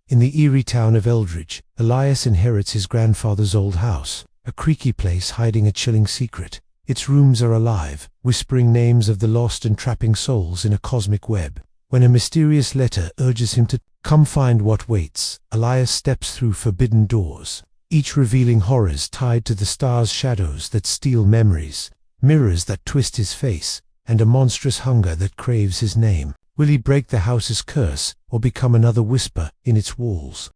In the eerie town of Eldridge, Elias inherits his grandfather's old house, a creaky place hiding a chilling secret. Its rooms are alive, whispering names of the lost and trapping souls in a cosmic web. When a mysterious letter urges him to come find what waits, Elias steps through forbidden doors, each revealing horrors tied to the stars' shadows that steal memories, mirrors that twist his face, and a monstrous hunger that craves his name. Will he break the house's curse, or become another whisper in its walls?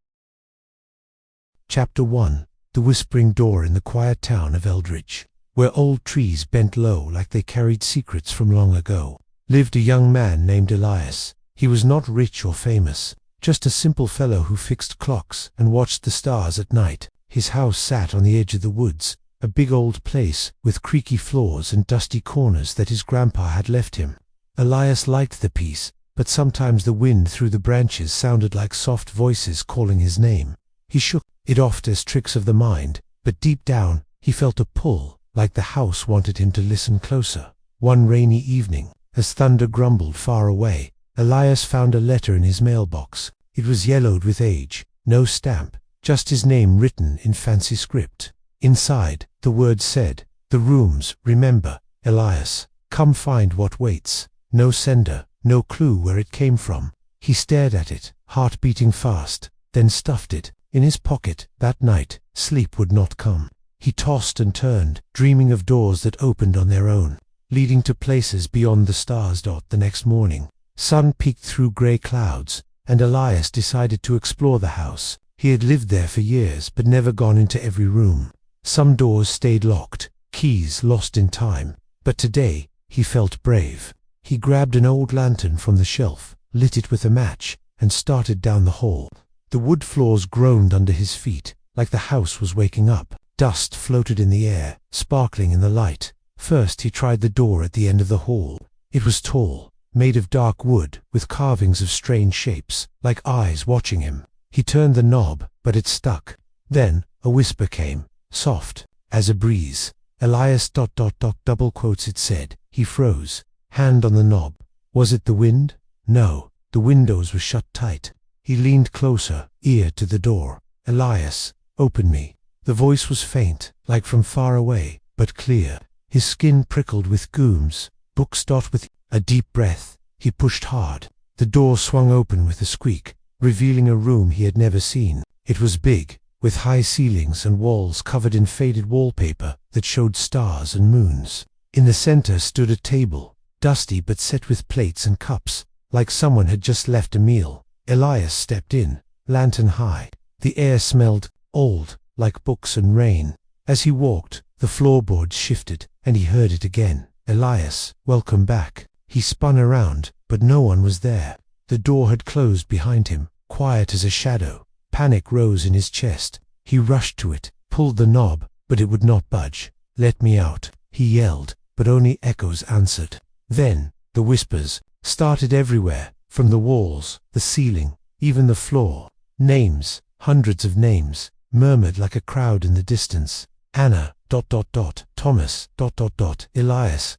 Chapter 1. The Whispering Door. In the quiet town of Eldridge, where old trees bent low like they carried secrets from long ago, lived a young man named Elias. He was not rich or famous, just a simple fellow who fixed clocks and watched the stars at night. His house sat on the edge of the woods, a big old place with creaky floors and dusty corners that his grandpa had left him. Elias liked the peace, but sometimes the wind through the branches sounded like soft voices calling his name. He shook it off as tricks of the mind, but deep down he felt a pull, like the house wanted him to listen closer. One rainy evening, as thunder grumbled far away, Elias found a letter in his mailbox. It was yellowed with age, no stamp, just his name written in fancy script. Inside, the words said, "The rooms, remember, Elias. Come find what waits." No sender, no clue where it came from. He stared at it, heart beating fast, then stuffed it in his pocket. That night, sleep would not come. He tossed and turned, dreaming of doors that opened on their own, leading to places beyond the stars. The next morning, sun peeked through grey clouds, and Elias decided to explore the house. He had lived there for years, but never gone into every room. Some doors stayed locked, keys lost in time, but today he felt brave. He grabbed an old lantern from the shelf, lit it with a match, and started down the hall. The wood floors groaned under his feet, like the house was waking up. Dust floated in the air, sparkling in the light. First he tried the door at the end of the hall. It was tall, made of dark wood, with carvings of strange shapes, like eyes watching him. He turned the knob, but it stuck. Then a whisper came, soft as a breeze. Elias ... double quotes it said. He froze, hand on the knob. Was it the wind? No, the windows were shut tight. He leaned closer, ear to the door. "Elias, open me." The voice was faint, like from far away, but clear. His skin prickled with gooms. Books ... With a deep breath, he pushed hard. The door swung open with a squeak, revealing a room he had never seen. It was big, with high ceilings and walls covered in faded wallpaper that showed stars and moons. In the center stood a table, dusty but set with plates and cups, like someone had just left a meal. Elias stepped in, lantern high. The air smelled old, like books and rain. As he walked, the floorboards shifted, and he heard it again. "Elias, welcome back." He spun around, but no one was there. The door had closed behind him, quiet as a shadow. Panic rose in his chest. He rushed to it, pulled the knob, but it would not budge. "Let me out," he yelled, but only echoes answered. Then, the whispers started everywhere, from the walls, the ceiling, even the floor. Names, hundreds of names, murmured like a crowd in the distance. "Anna, ... Thomas, ... Elias, ...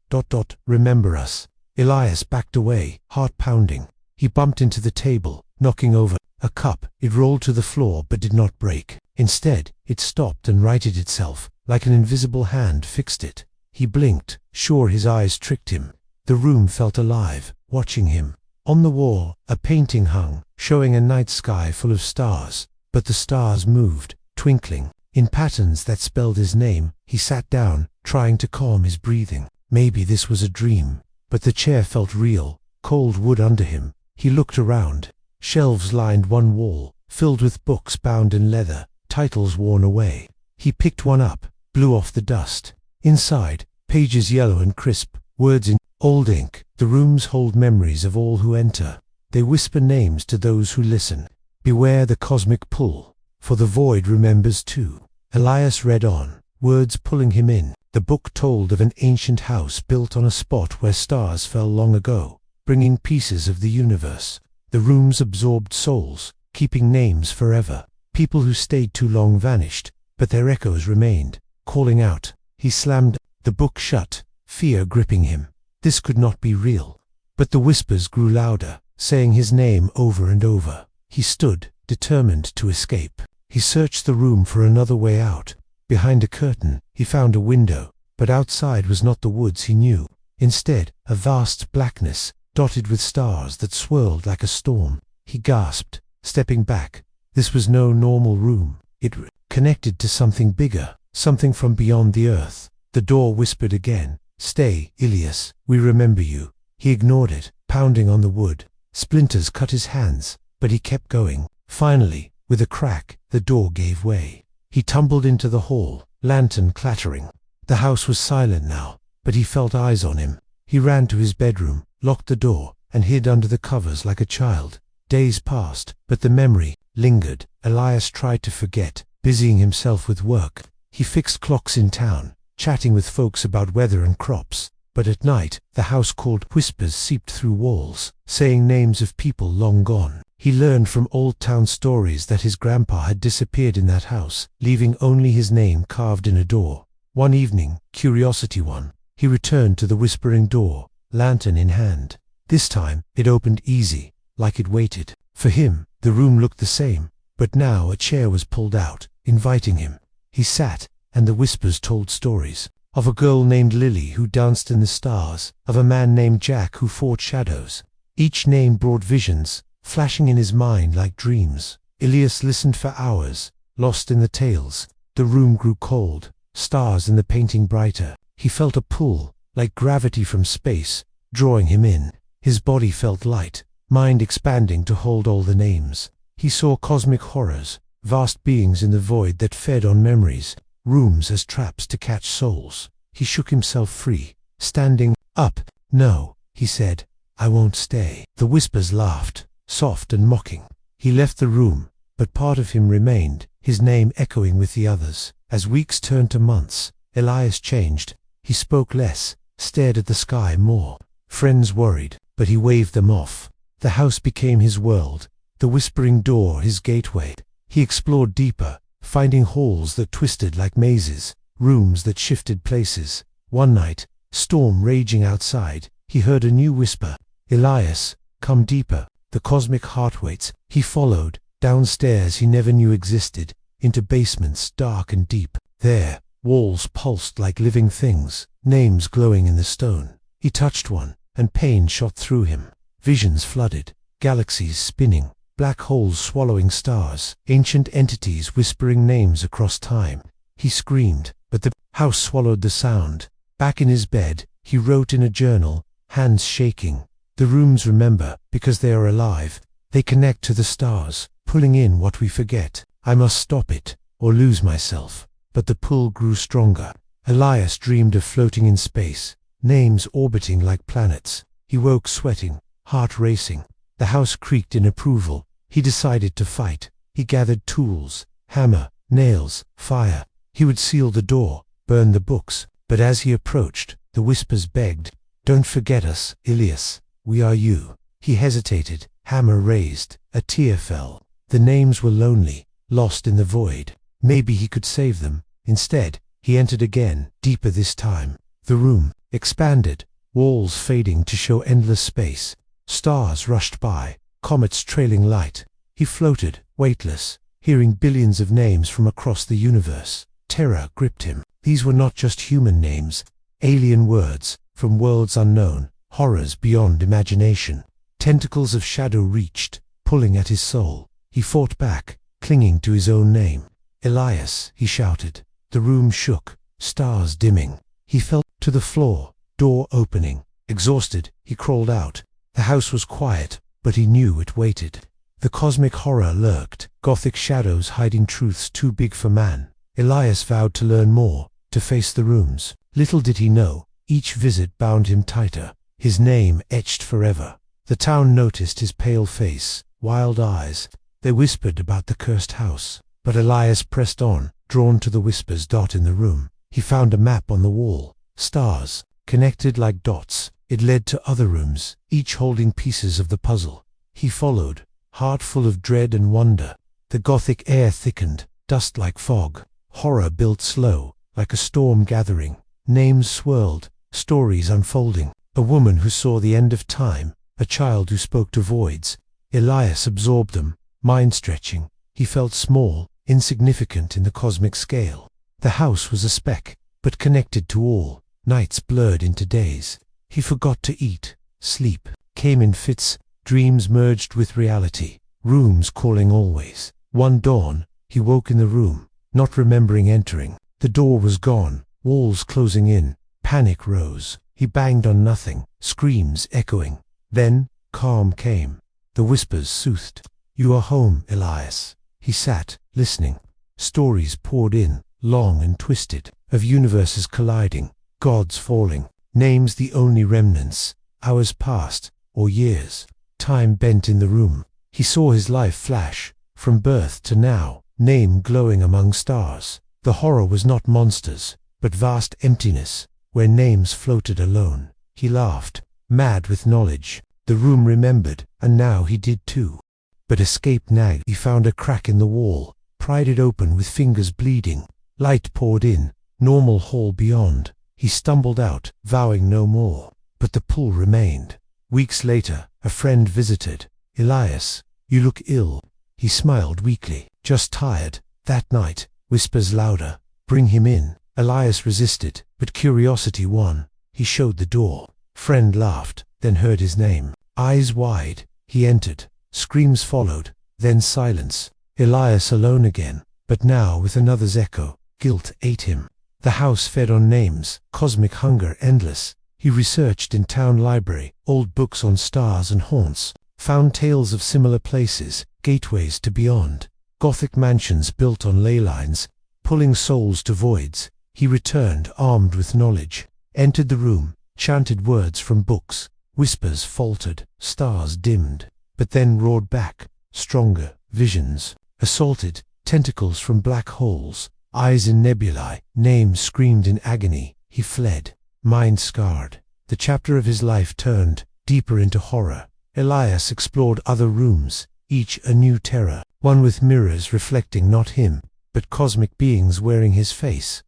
remember us." Elias backed away, heart pounding. He bumped into the table, knocking over a cup. It rolled to the floor but did not break. Instead, it stopped and righted itself, like an invisible hand fixed it. He blinked, sure his eyes tricked him. The room felt alive, watching him. On the wall, a painting hung, showing a night sky full of stars, but the stars moved, twinkling, in patterns that spelled his name. He sat down, trying to calm his breathing. Maybe this was a dream, but the chair felt real, cold wood under him. He looked around. Shelves lined one wall, filled with books bound in leather, titles worn away. He picked one up, blew off the dust. Inside, pages yellow and crisp, words in old ink. The rooms hold memories of all who enter. They whisper names to those who listen. Beware the cosmic pull, for the void remembers too. Elias read on, words pulling him in. The book told of an ancient house built on a spot where stars fell long ago, bringing pieces of the universe. The rooms absorbed souls, keeping names forever. People who stayed too long vanished, but their echoes remained, calling out. He slammed the book shut, fear gripping him. This could not be real. But the whispers grew louder, saying his name over and over. He stood, determined to escape. He searched the room for another way out. Behind a curtain, he found a window, but outside was not the woods he knew. Instead, a vast blackness, dotted with stars that swirled like a storm. He gasped, stepping back. This was no normal room. It connected to something bigger, something from beyond the earth. The door whispered again, "Stay, Elias, we remember you." He ignored it, pounding on the wood. Splinters cut his hands, but he kept going. Finally, with a crack, the door gave way. He tumbled into the hall, lantern clattering. The house was silent now, but he felt eyes on him. He ran to his bedroom, locked the door, and hid under the covers like a child. Days passed, but the memory lingered. Elias tried to forget, busying himself with work. He fixed clocks in town, chatting with folks about weather and crops. But at night, the house called. Whispers seeped through walls, saying names of people long gone. He learned from old town stories that his grandpa had disappeared in that house, leaving only his name carved in a door. One evening, curiosity won. He returned to the whispering door, lantern in hand. This time, it opened easy, like it waited. For him, the room looked the same, but now a chair was pulled out, inviting him. He sat, and the whispers told stories. Of a girl named Lily who danced in the stars, of a man named Jack who fought shadows. Each name brought visions, flashing in his mind like dreams. Elias listened for hours, lost in the tales. The room grew cold, stars in the painting brighter. He felt a pull, like gravity from space, drawing him in. His body felt light, mind expanding to hold all the names. He saw cosmic horrors, vast beings in the void that fed on memories, rooms as traps to catch souls. He shook himself free, standing up. "No," he said, "I won't stay." The whispers laughed, soft and mocking. He left the room, but part of him remained, his name echoing with the others. As weeks turned to months, Elias changed. He spoke less, stared at the sky more. Friends worried, but he waved them off. The house became his world, the whispering door his gateway. He explored deeper, finding halls that twisted like mazes, rooms that shifted places. One night, storm raging outside, he heard a new whisper, "Elias, come deeper." The cosmic heart waits. He followed, downstairs he never knew existed, into basements dark and deep. There, walls pulsed like living things, names glowing in the stone. He touched one, and pain shot through him. Visions flooded, galaxies spinning, black holes swallowing stars, ancient entities whispering names across time. He screamed, but the house swallowed the sound. Back in his bed, he wrote in a journal, hands shaking. The rooms remember, because they are alive. They connect to the stars, pulling in what we forget. I must stop it, or lose myself. But the pull grew stronger. Elias dreamed of floating in space, names orbiting like planets. He woke sweating, heart racing. The house creaked in approval. He decided to fight. He gathered tools, hammer, nails, fire. He would seal the door, burn the books. But as he approached, the whispers begged, "Don't forget us, Elias. We are you." He hesitated, hammer raised. A tear fell. The names were lonely, lost in the void. Maybe he could save them. Instead, he entered again, deeper this time. The room expanded, walls fading to show endless space. Stars rushed by, comets trailing light. He floated, weightless, hearing billions of names from across the universe. Terror gripped him. These were not just human names, alien words, from worlds unknown, horrors beyond imagination. Tentacles of shadow reached, pulling at his soul. He fought back, clinging to his own name. "Elias," he shouted. The room shook, stars dimming. He fell to the floor, door opening. Exhausted, he crawled out. The house was quiet, but he knew it waited. The cosmic horror lurked, gothic shadows hiding truths too big for man. Elias vowed to learn more, to face the rooms. Little did he know, each visit bound him tighter, his name etched forever. The town noticed his pale face, wild eyes. They whispered about the cursed house. But Elias pressed on, drawn to the whispers dot in the room. He found a map on the wall, stars, connected like dots. It led to other rooms, each holding pieces of the puzzle. He followed, heart full of dread and wonder. The gothic air thickened, dust like fog. Horror built slow, like a storm gathering. Names swirled, stories unfolding. A woman who saw the end of time, a child who spoke to voids. Elias absorbed them, mind-stretching. He felt small, insignificant in the cosmic scale. The house was a speck, but connected to all. Nights blurred into days. He forgot to eat. Sleep came in fits. Dreams merged with reality. Rooms calling always. One dawn, he woke in the room, not remembering entering. The door was gone, walls closing in. Panic rose. He banged on nothing, screams echoing. Then, calm came. The whispers soothed. "You are home, Elias." He sat, listening. Stories poured in, long and twisted, of universes colliding, gods falling, names the only remnants. Hours passed, or years. Time bent in the room. He saw his life flash, from birth to now, name glowing among stars. The horror was not monsters, but vast emptiness, where names floated alone. He laughed, mad with knowledge. The room remembered, and now he did too. But escape nagged. He found a crack in the wall, pried it open with fingers bleeding. Light poured in, normal hall beyond. He stumbled out, vowing no more. But the pull remained. Weeks later, a friend visited. "Elias, you look ill." He smiled weakly. "Just tired." That night, whispers louder. "Bring him in." Elias resisted, but curiosity won. He showed the door. Friend laughed, then heard his name. Eyes wide, he entered. Screams followed, then silence. Elias alone again, but now with another's echo. Guilt ate him. The house fed on names, cosmic hunger endless. He researched in town library, old books on stars and haunts, found tales of similar places, gateways to beyond, gothic mansions built on ley lines, pulling souls to voids. He returned armed with knowledge, entered the room, chanted words from books. Whispers faltered, stars dimmed, but then roared back, stronger, visions, assaulted, tentacles from black holes, eyes in nebulae, names screamed in agony. He fled, mind scarred. The chapter of his life turned deeper into horror. Elias explored other rooms, each a new terror, one with mirrors reflecting not him, but cosmic beings wearing his face.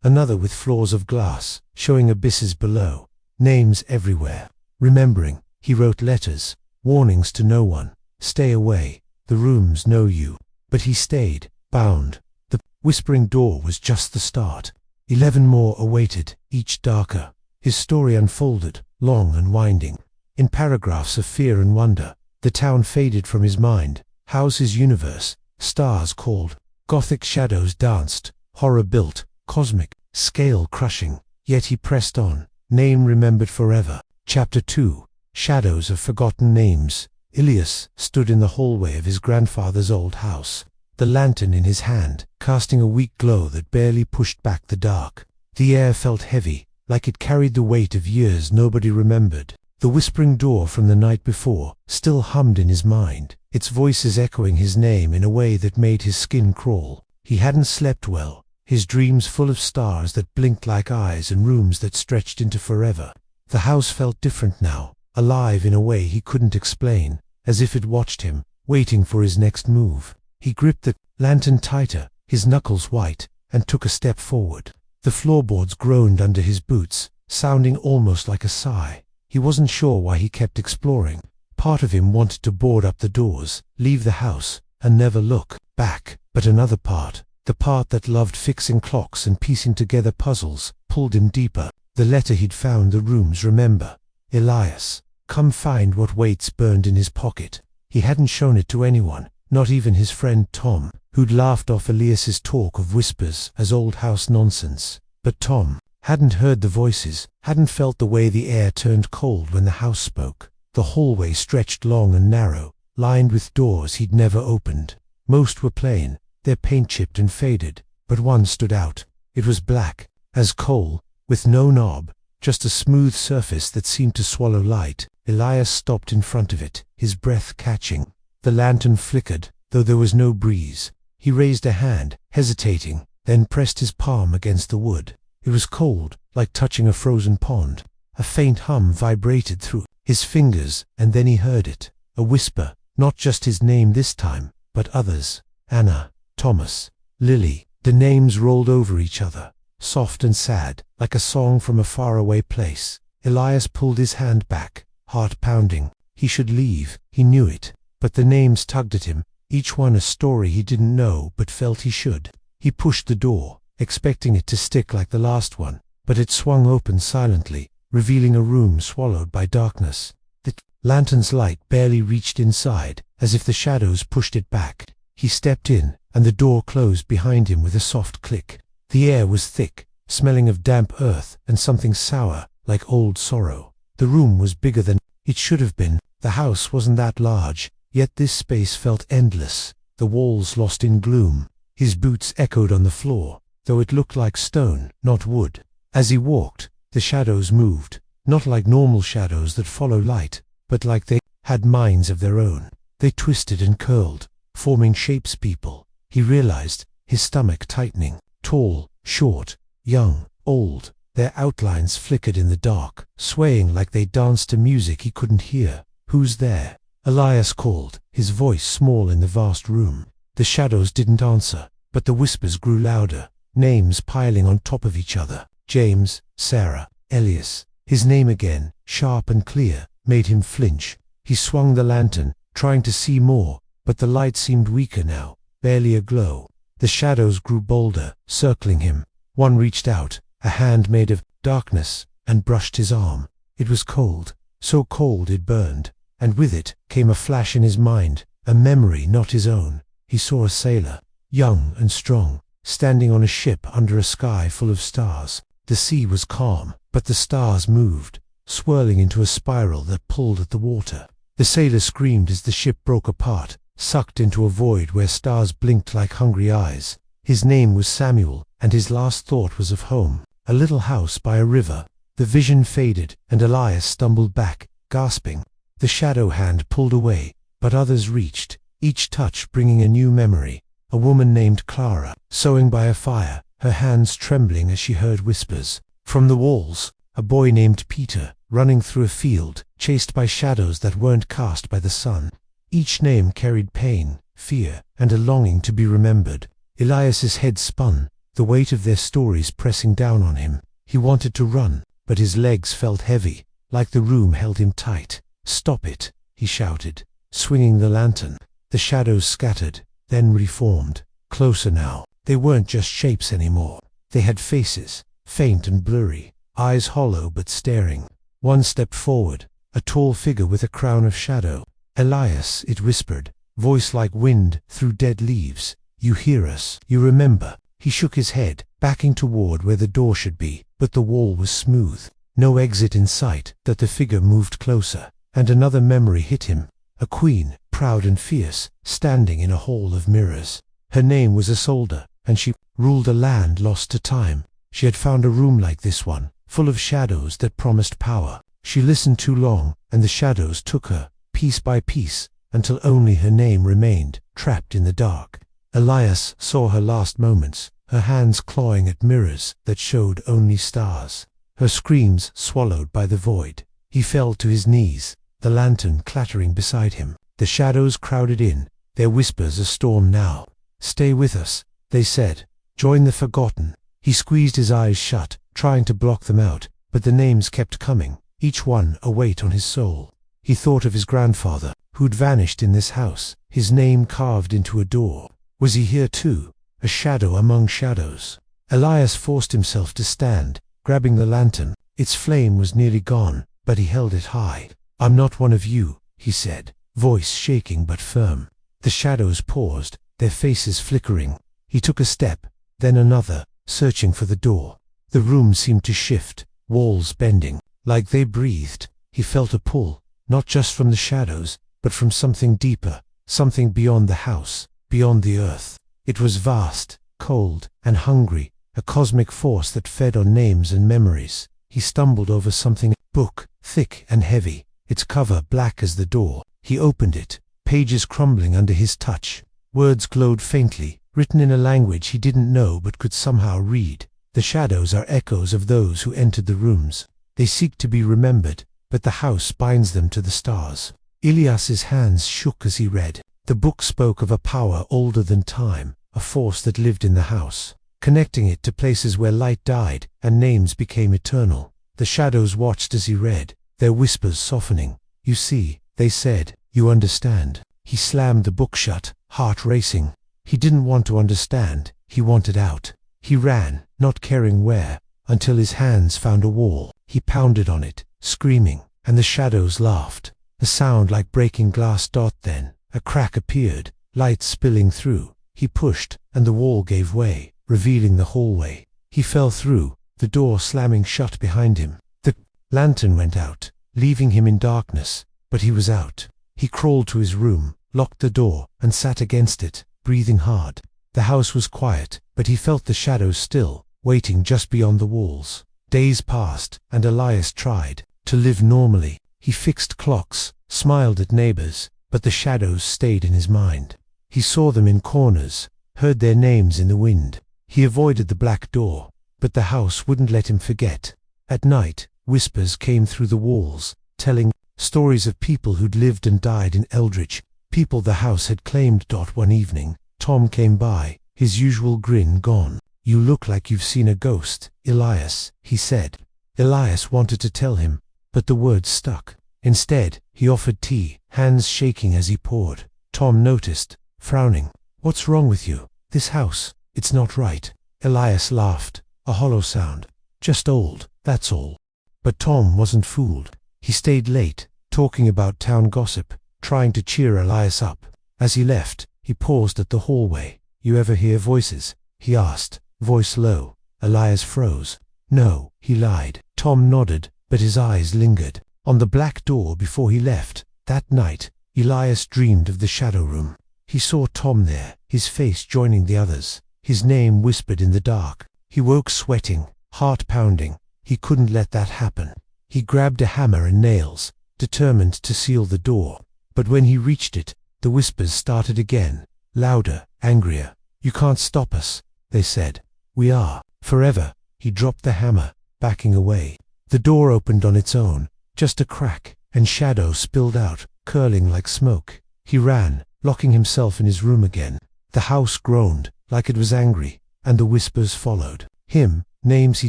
Another with floors of glass, showing abysses below, names everywhere. Remembering, he wrote letters, warnings to no one. "Stay away, the rooms know you." But he stayed, bound. The whispering door was just the start. 11 more awaited, each darker. His story unfolded, long and winding. In paragraphs of fear and wonder, the town faded from his mind. Houses universe, stars called, gothic shadows danced, horror built, cosmic, scale crushing. Yet he pressed on, name remembered forever. Chapter 2, Shadows of Forgotten Names. Elias stood in the hallway of his grandfather's old house, the lantern in his hand, casting a weak glow that barely pushed back the dark. The air felt heavy, like it carried the weight of years nobody remembered. The whispering door from the night before still hummed in his mind, its voices echoing his name in a way that made his skin crawl. He hadn't slept well, his dreams full of stars that blinked like eyes and rooms that stretched into forever. The house felt different now, alive in a way he couldn't explain, as if it watched him, waiting for his next move. He gripped the lantern tighter, his knuckles white, and took a step forward. The floorboards groaned under his boots, sounding almost like a sigh. He wasn't sure why he kept exploring. Part of him wanted to board up the doors, leave the house, and never look back. But another part, the part that loved fixing clocks and piecing together puzzles, pulled him deeper. The letter he'd found the rooms remember. "Elias, come find what weights burned in his pocket." He hadn't shown it to anyone, not even his friend Tom, who'd laughed off Elias's talk of whispers as old house nonsense. But Tom hadn't heard the voices, hadn't felt the way the air turned cold when the house spoke. The hallway stretched long and narrow, lined with doors he'd never opened. Most were plain, their paint chipped and faded, but one stood out. It was black, as coal, with no knob, just a smooth surface that seemed to swallow light. Elias stopped in front of it, his breath catching. The lantern flickered, though there was no breeze. He raised a hand, hesitating, then pressed his palm against the wood. It was cold, like touching a frozen pond. A faint hum vibrated through his fingers, and then he heard it. A whisper, not just his name this time, but others. Anna, Thomas, Lily. The names rolled over each other, soft and sad, like a song from a faraway place. Elias pulled his hand back, heart pounding. He should leave, he knew it, but the names tugged at him, each one a story he didn't know but felt he should. He pushed the door, expecting it to stick like the last one, but it swung open silently, revealing a room swallowed by darkness. The lantern's light barely reached inside, as if the shadows pushed it back. He stepped in, and the door closed behind him with a soft click. The air was thick, smelling of damp earth and something sour, like old sorrow. The room was bigger than it should have been. The house wasn't that large, yet this space felt endless, the walls lost in gloom. His boots echoed on the floor, though it looked like stone, not wood. As he walked, the shadows moved, not like normal shadows that follow light, but like they had minds of their own. They twisted and curled, forming shapes people. He realized, his stomach tightening. Tall, short, young, old, their outlines flickered in the dark, swaying like they danced to music he couldn't hear. "Who's there?" Elias called, his voice small in the vast room. The shadows didn't answer, but the whispers grew louder, names piling on top of each other. James, Sarah, Elias. His name again, sharp and clear, made him flinch. He swung the lantern, trying to see more, but the light seemed weaker now, barely aglow. The shadows grew bolder, circling him. One reached out, a hand made of darkness, and brushed his arm. It was cold, so cold it burned, and with it came a flash in his mind, a memory not his own. He saw a sailor, young and strong, standing on a ship under a sky full of stars. The sea was calm, but the stars moved, swirling into a spiral that pulled at the water. The sailor screamed as the ship broke apart, sucked into a void where stars blinked like hungry eyes. His name was Samuel, and his last thought was of home, a little house by a river. The vision faded, and Elias stumbled back, gasping. The shadow hand pulled away, but others reached, each touch bringing a new memory. A woman named Clara, sewing by a fire, her hands trembling as she heard whispers. From the walls, a boy named Peter, running through a field, chased by shadows that weren't cast by the sun. Each name carried pain, fear, and a longing to be remembered. Elias's head spun, the weight of their stories pressing down on him. He wanted to run, but his legs felt heavy, like the room held him tight. "Stop it," he shouted, swinging the lantern. The shadows scattered, then reformed. Closer now. They weren't just shapes anymore. They had faces, faint and blurry, eyes hollow but staring. One stepped forward, a tall figure with a crown of shadow. "Elias," it whispered, voice like wind through dead leaves. "You hear us, you remember." He shook his head, backing toward where the door should be, but the wall was smooth. No exit in sight. That the figure moved closer, and another memory hit him. A queen, proud and fierce, standing in a hall of mirrors. Her name was Isolde, and she ruled a land lost to time. She had found a room like this one, full of shadows that promised power. She listened too long, and the shadows took her, piece by piece, until only her name remained, trapped in the dark. Elias saw her last moments, her hands clawing at mirrors that showed only stars. Her screams swallowed by the void. He fell to his knees, the lantern clattering beside him. The shadows crowded in, their whispers a storm now. "Stay with us," they said. "Join the forgotten." He squeezed his eyes shut, trying to block them out, but the names kept coming, each one a weight on his soul. He thought of his grandfather, who'd vanished in this house, his name carved into a door. Was he here too, a shadow among shadows? Elias forced himself to stand, grabbing the lantern. Its flame was nearly gone, but he held it high. "I'm not one of you," he said, voice shaking but firm. The shadows paused, their faces flickering. He took a step, then another, searching for the door. The room seemed to shift, walls bending, like they breathed. He felt a pull, not just from the shadows, but from something deeper, something beyond the house, beyond the earth. It was vast, cold, and hungry, a cosmic force that fed on names and memories. He stumbled over something, a book, thick and heavy, its cover black as the door. He opened it, pages crumbling under his touch. Words glowed faintly, written in a language he didn't know but could somehow read. "The shadows are echoes of those who entered the rooms. They seek to be remembered, but the house binds them to the stars." Elias's hands shook as he read. The book spoke of a power older than time, a force that lived in the house, connecting it to places where light died and names became eternal. The shadows watched as he read, their whispers softening. "You see," they said, "you understand." He slammed the book shut, heart racing. He didn't want to understand, he wanted out. He ran, not caring where, until his hands found a wall. He pounded on it, screaming, and the shadows laughed. A sound like breaking glass. Then a crack appeared, light spilling through. He pushed, and the wall gave way, revealing the hallway. He fell through, the door slamming shut behind him. The lantern went out, leaving him in darkness, but he was out. He crawled to his room, locked the door, and sat against it, breathing hard. The house was quiet, but he felt the shadows still, waiting just beyond the walls. Days passed, and Elias tried to live normally. He fixed clocks, smiled at neighbors, but the shadows stayed in his mind. He saw them in corners, heard their names in the wind. He avoided the black door, but the house wouldn't let him forget. At night, whispers came through the walls, telling stories of people who'd lived and died in Eldritch, people the house had claimed. One evening, Tom came by, his usual grin gone. "You look like you've seen a ghost, Elias," he said. Elias wanted to tell him, but the words stuck. Instead, he offered tea, hands shaking as he poured. Tom noticed, frowning. "What's wrong with you? This house, it's not right." Elias laughed, a hollow sound. "Just old, that's all." But Tom wasn't fooled. He stayed late, talking about town gossip, trying to cheer Elias up. As he left, he paused at the hallway. "You ever hear voices?" he asked, voice low. Elias froze. "No," he lied. Tom nodded, but his eyes lingered on the black door before he left. That night, Elias dreamed of the shadow room. He saw Tom there, his face joining the others, his name whispered in the dark. He woke sweating, heart pounding. He couldn't let that happen. He grabbed a hammer and nails, determined to seal the door. But when he reached it, the whispers started again, louder, angrier. "You can't stop us," they said. "We are, forever." He dropped the hammer, backing away. The door opened on its own, just a crack, and shadow spilled out, curling like smoke. He ran, locking himself in his room again. The house groaned, like it was angry, and the whispers followed him, names he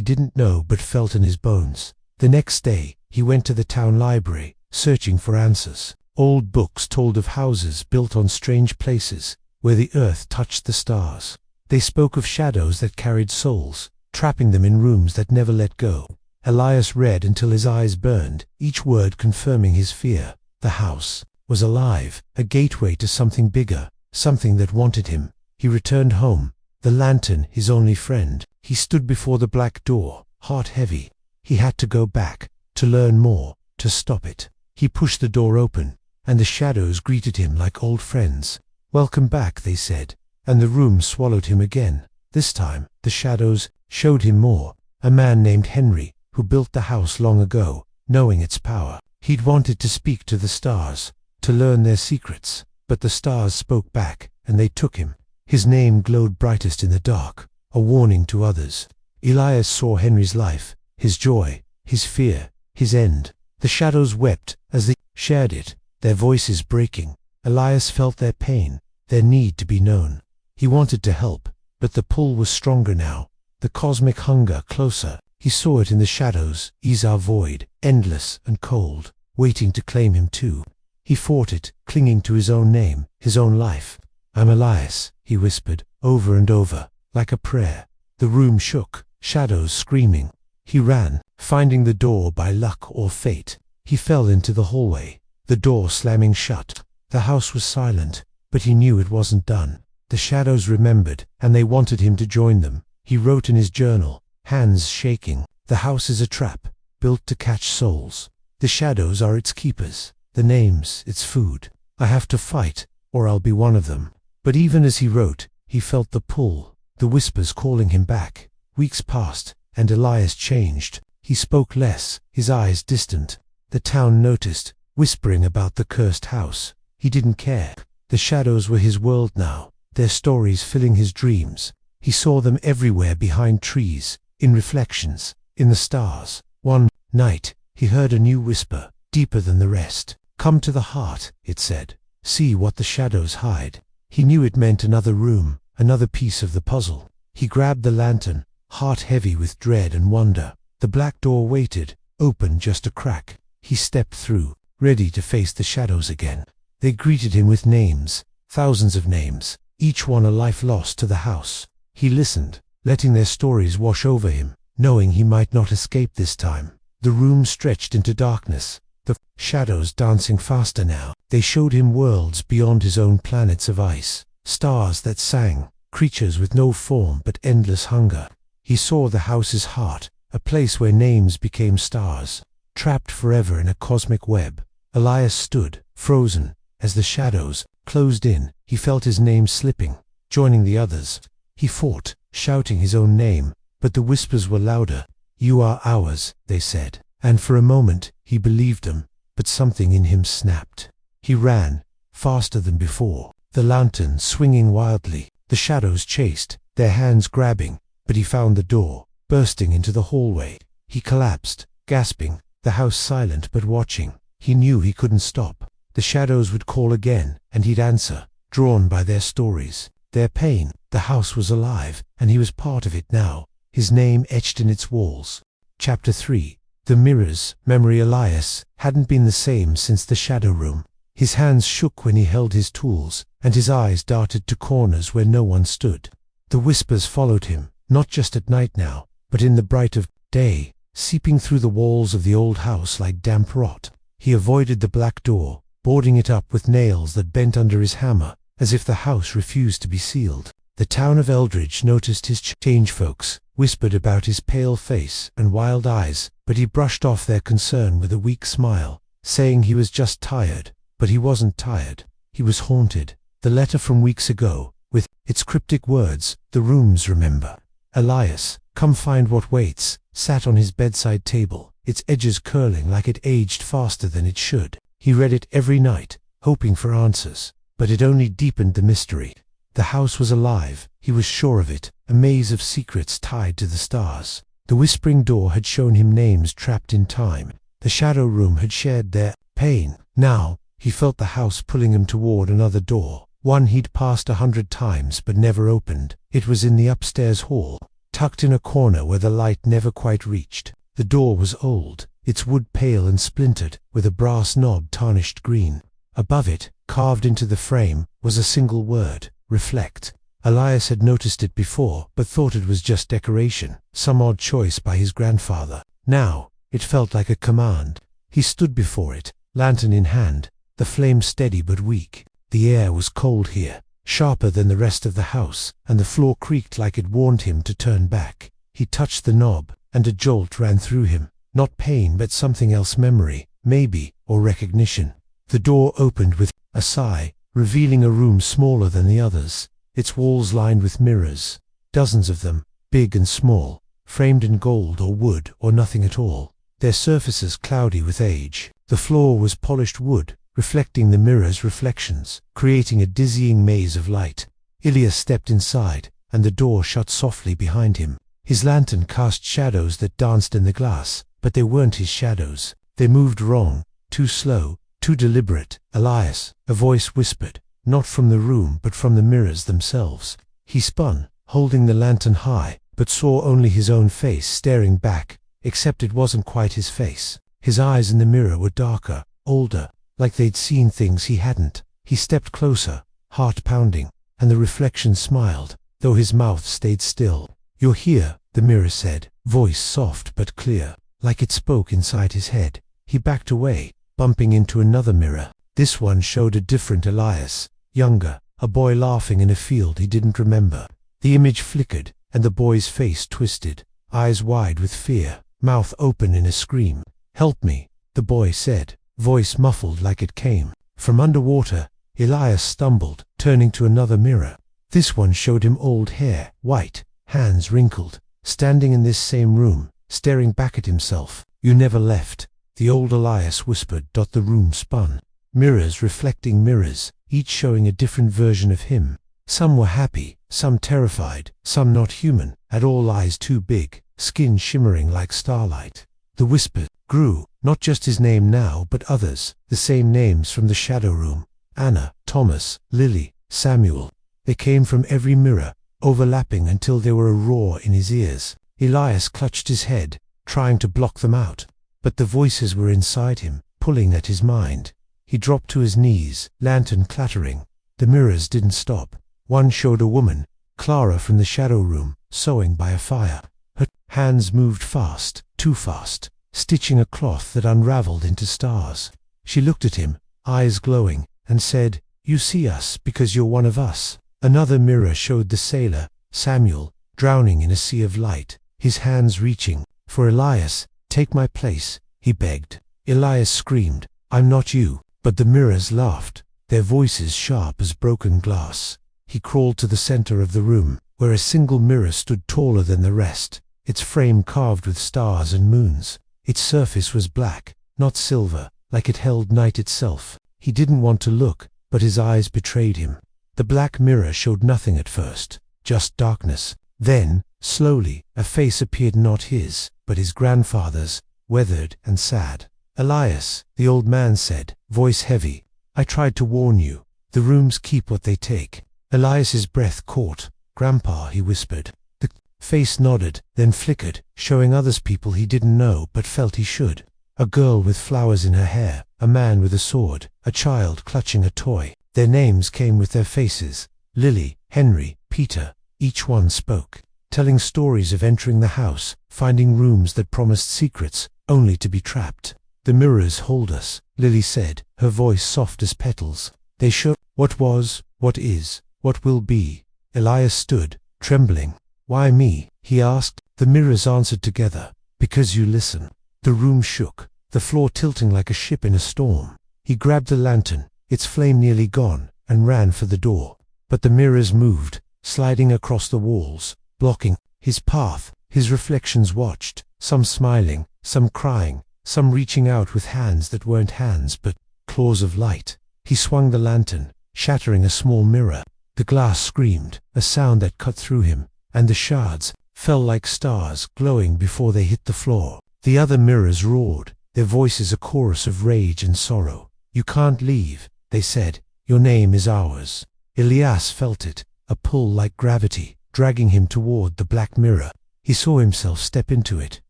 didn't know but felt in his bones. The next day, he went to the town library, searching for answers. Old books told of houses built on strange places, where the earth touched the stars. They spoke of shadows that carried souls, trapping them in rooms that never let go. Elias read until his eyes burned, each word confirming his fear. The house was alive, a gateway to something bigger, something that wanted him. He returned home, the lantern his only friend. He stood before the black door, heart heavy. He had to go back, to learn more, to stop it. He pushed the door open, and the shadows greeted him like old friends. "Welcome back," they said, and the room swallowed him again. This time, the shadows showed him more. A man named Henry, who built the house long ago, knowing its power. He'd wanted to speak to the stars, to learn their secrets, but the stars spoke back, and they took him. His name glowed brightest in the dark, a warning to others. Elias saw Henry's life, his joy, his fear, his end. The shadows wept as they shared it, their voices breaking. Elias felt their pain, their need to be known. He wanted to help, but the pull was stronger now, the cosmic hunger closer. He saw it in the shadows, Izar void, endless and cold, waiting to claim him too. He fought it, clinging to his own name, his own life. "I'm Elias," he whispered, over and over, like a prayer. The room shook, shadows screaming. He ran, finding the door by luck or fate. He fell into the hallway, the door slamming shut. The house was silent, but he knew it wasn't done. The shadows remembered, and they wanted him to join them. He wrote in his journal, hands shaking, "The house is a trap, built to catch souls. The shadows are its keepers, the names its food. I have to fight, or I'll be one of them." But even as he wrote, he felt the pull, the whispers calling him back. Weeks passed, and Elias changed. He spoke less, his eyes distant. The town noticed, whispering about the cursed house. He didn't care. The shadows were his world now, their stories filling his dreams. He saw them everywhere behind trees, in reflections, in the stars. One night, he heard a new whisper, deeper than the rest. "Come to the heart," it said. "See what the shadows hide." He knew it meant another room, another piece of the puzzle. He grabbed the lantern, heart heavy with dread and wonder. The black door waited, open just a crack. He stepped through, ready to face the shadows again. They greeted him with names, thousands of names, each one a life lost to the house. He listened, letting their stories wash over him, knowing he might not escape this time. The room stretched into darkness, the shadows dancing faster now. They showed him worlds beyond his own planets of ice, stars that sang, creatures with no form but endless hunger. He saw the house's heart, a place where names became stars, trapped forever in a cosmic web. Elias stood, frozen, as the shadows closed in. He felt his name slipping, joining the others. He fought, shouting his own name, but the whispers were louder. "You are ours," they said, and for a moment he believed them, but something in him snapped. He ran, faster than before, the lantern swinging wildly. The shadows chased, their hands grabbing, but he found the door, bursting into the hallway. He collapsed, gasping, the house silent but watching. He knew he couldn't stop. The shadows would call again, and he'd answer, drawn by their stories, their pain. The house was alive, and he was part of it now, his name etched in its walls. Chapter 3. The mirrors. Memory. Elias hadn't been the same since the shadow room. His hands shook when he held his tools, and his eyes darted to corners where no one stood. The whispers followed him, not just at night now, but in the bright of day, seeping through the walls of the old house like damp rot. He avoided the black door, boarding it up with nails that bent under his hammer, as if the house refused to be sealed. The town of Eldridge noticed his change. Folks whispered about his pale face and wild eyes, but he brushed off their concern with a weak smile, saying he was just tired. But he wasn't tired. He was haunted. The letter from weeks ago, with its cryptic words, "The rooms remember." Elias, come find what waits, sat on his bedside table, its edges curling like it aged faster than it should. He read it every night, hoping for answers, but it only deepened the mystery. The house was alive, he was sure of it, a maze of secrets tied to the stars. The whispering door had shown him names trapped in time. The shadow room had shared their pain. Now, he felt the house pulling him toward another door, one he'd passed 100 times but never opened. It was in the upstairs hall, tucked in a corner where the light never quite reached. The door was old, its wood pale and splintered, with a brass knob tarnished green. Above it, carved into the frame, was a single word: reflect. Elias had noticed it before, but thought it was just decoration, some odd choice by his grandfather. Now, it felt like a command. He stood before it, lantern in hand, the flame steady but weak. The air was cold here, sharper than the rest of the house, and the floor creaked like it warned him to turn back. He touched the knob, and a jolt ran through him. Not pain but something else, memory, maybe, or recognition. The door opened with a sigh, revealing a room smaller than the others, its walls lined with mirrors, dozens of them, big and small, framed in gold or wood or nothing at all, their surfaces cloudy with age. The floor was polished wood, reflecting the mirror's reflections, creating a dizzying maze of light. Elias stepped inside, and the door shut softly behind him. His lantern cast shadows that danced in the glass, but they weren't his shadows. They moved wrong, too slow, too deliberate. "Elias," a voice whispered, not from the room but from the mirrors themselves. He spun, holding the lantern high, but saw only his own face staring back, except it wasn't quite his face. His eyes in the mirror were darker, older, like they'd seen things he hadn't. He stepped closer, heart pounding, and the reflection smiled, though his mouth stayed still. "You're here," the mirror said, voice soft but clear, like it spoke inside his head. He backed away, bumping into another mirror. This one showed a different Elias, younger, a boy laughing in a field he didn't remember. The image flickered, and the boy's face twisted, eyes wide with fear, mouth open in a scream. "Help me," the boy said, voice muffled like it came from underwater. Elias stumbled, turning to another mirror. This one showed him old hair, white, hands wrinkled, standing in this same room, staring back at himself. "You never left," the old Elias whispered. The room spun. Mirrors reflecting mirrors, each showing a different version of him. Some were happy, some terrified, some not human, had all eyes too big, skin shimmering like starlight. The whisper grew, not just his name now but others, the same names from the shadow room: Anna, Thomas, Lily, Samuel. They came from every mirror, overlapping until they were a roar in his ears. Elias clutched his head, trying to block them out, but the voices were inside him, pulling at his mind. He dropped to his knees, lantern clattering. The mirrors didn't stop. One showed a woman, Clara from the shadow room, sewing by a fire. Her hands moved fast, too fast, stitching a cloth that unraveled into stars. She looked at him, eyes glowing, and said, "You see us because you're one of us." Another mirror showed the sailor, Samuel, drowning in a sea of light, his hands reaching. "For Elias, take my place," he begged. Elias screamed, "I'm not you." But the mirrors laughed, their voices sharp as broken glass. He crawled to the center of the room, where a single mirror stood taller than the rest, its frame carved with stars and moons. Its surface was black, not silver, like it held night itself. He didn't want to look, but his eyes betrayed him. The black mirror showed nothing at first, just darkness. Then, slowly, a face appeared, not his, but his grandfather's, weathered and sad. "Elias," the old man said, voice heavy, "I tried to warn you. The rooms keep what they take." Elias's breath caught. "Grandpa," he whispered. The face nodded, then flickered, showing others people he didn't know but felt he should. A girl with flowers in her hair, a man with a sword, a child clutching a toy. Their names came with their faces. Lily, Henry, Peter. Each one spoke, telling stories of entering the house, finding rooms that promised secrets, only to be trapped. "The mirrors hold us," Lily said, her voice soft as petals. "They show what was, what is, what will be." Elias stood, trembling. "Why me?" he asked. The mirrors answered together, "Because you listen." The room shook, the floor tilting like a ship in a storm. He grabbed the lantern, its flame nearly gone, and ran for the door. But the mirrors moved, sliding across the walls, blocking his path. His reflections watched, some smiling, some crying, some reaching out with hands that weren't hands but claws of light. He swung the lantern, shattering a small mirror. The glass screamed, a sound that cut through him, and the shards fell like stars, glowing before they hit the floor. The other mirrors roared, their voices a chorus of rage and sorrow. "You can't leave," they said. "Your name is ours." Elias felt it, a pull like gravity, dragging him toward the black mirror. He saw himself step into it,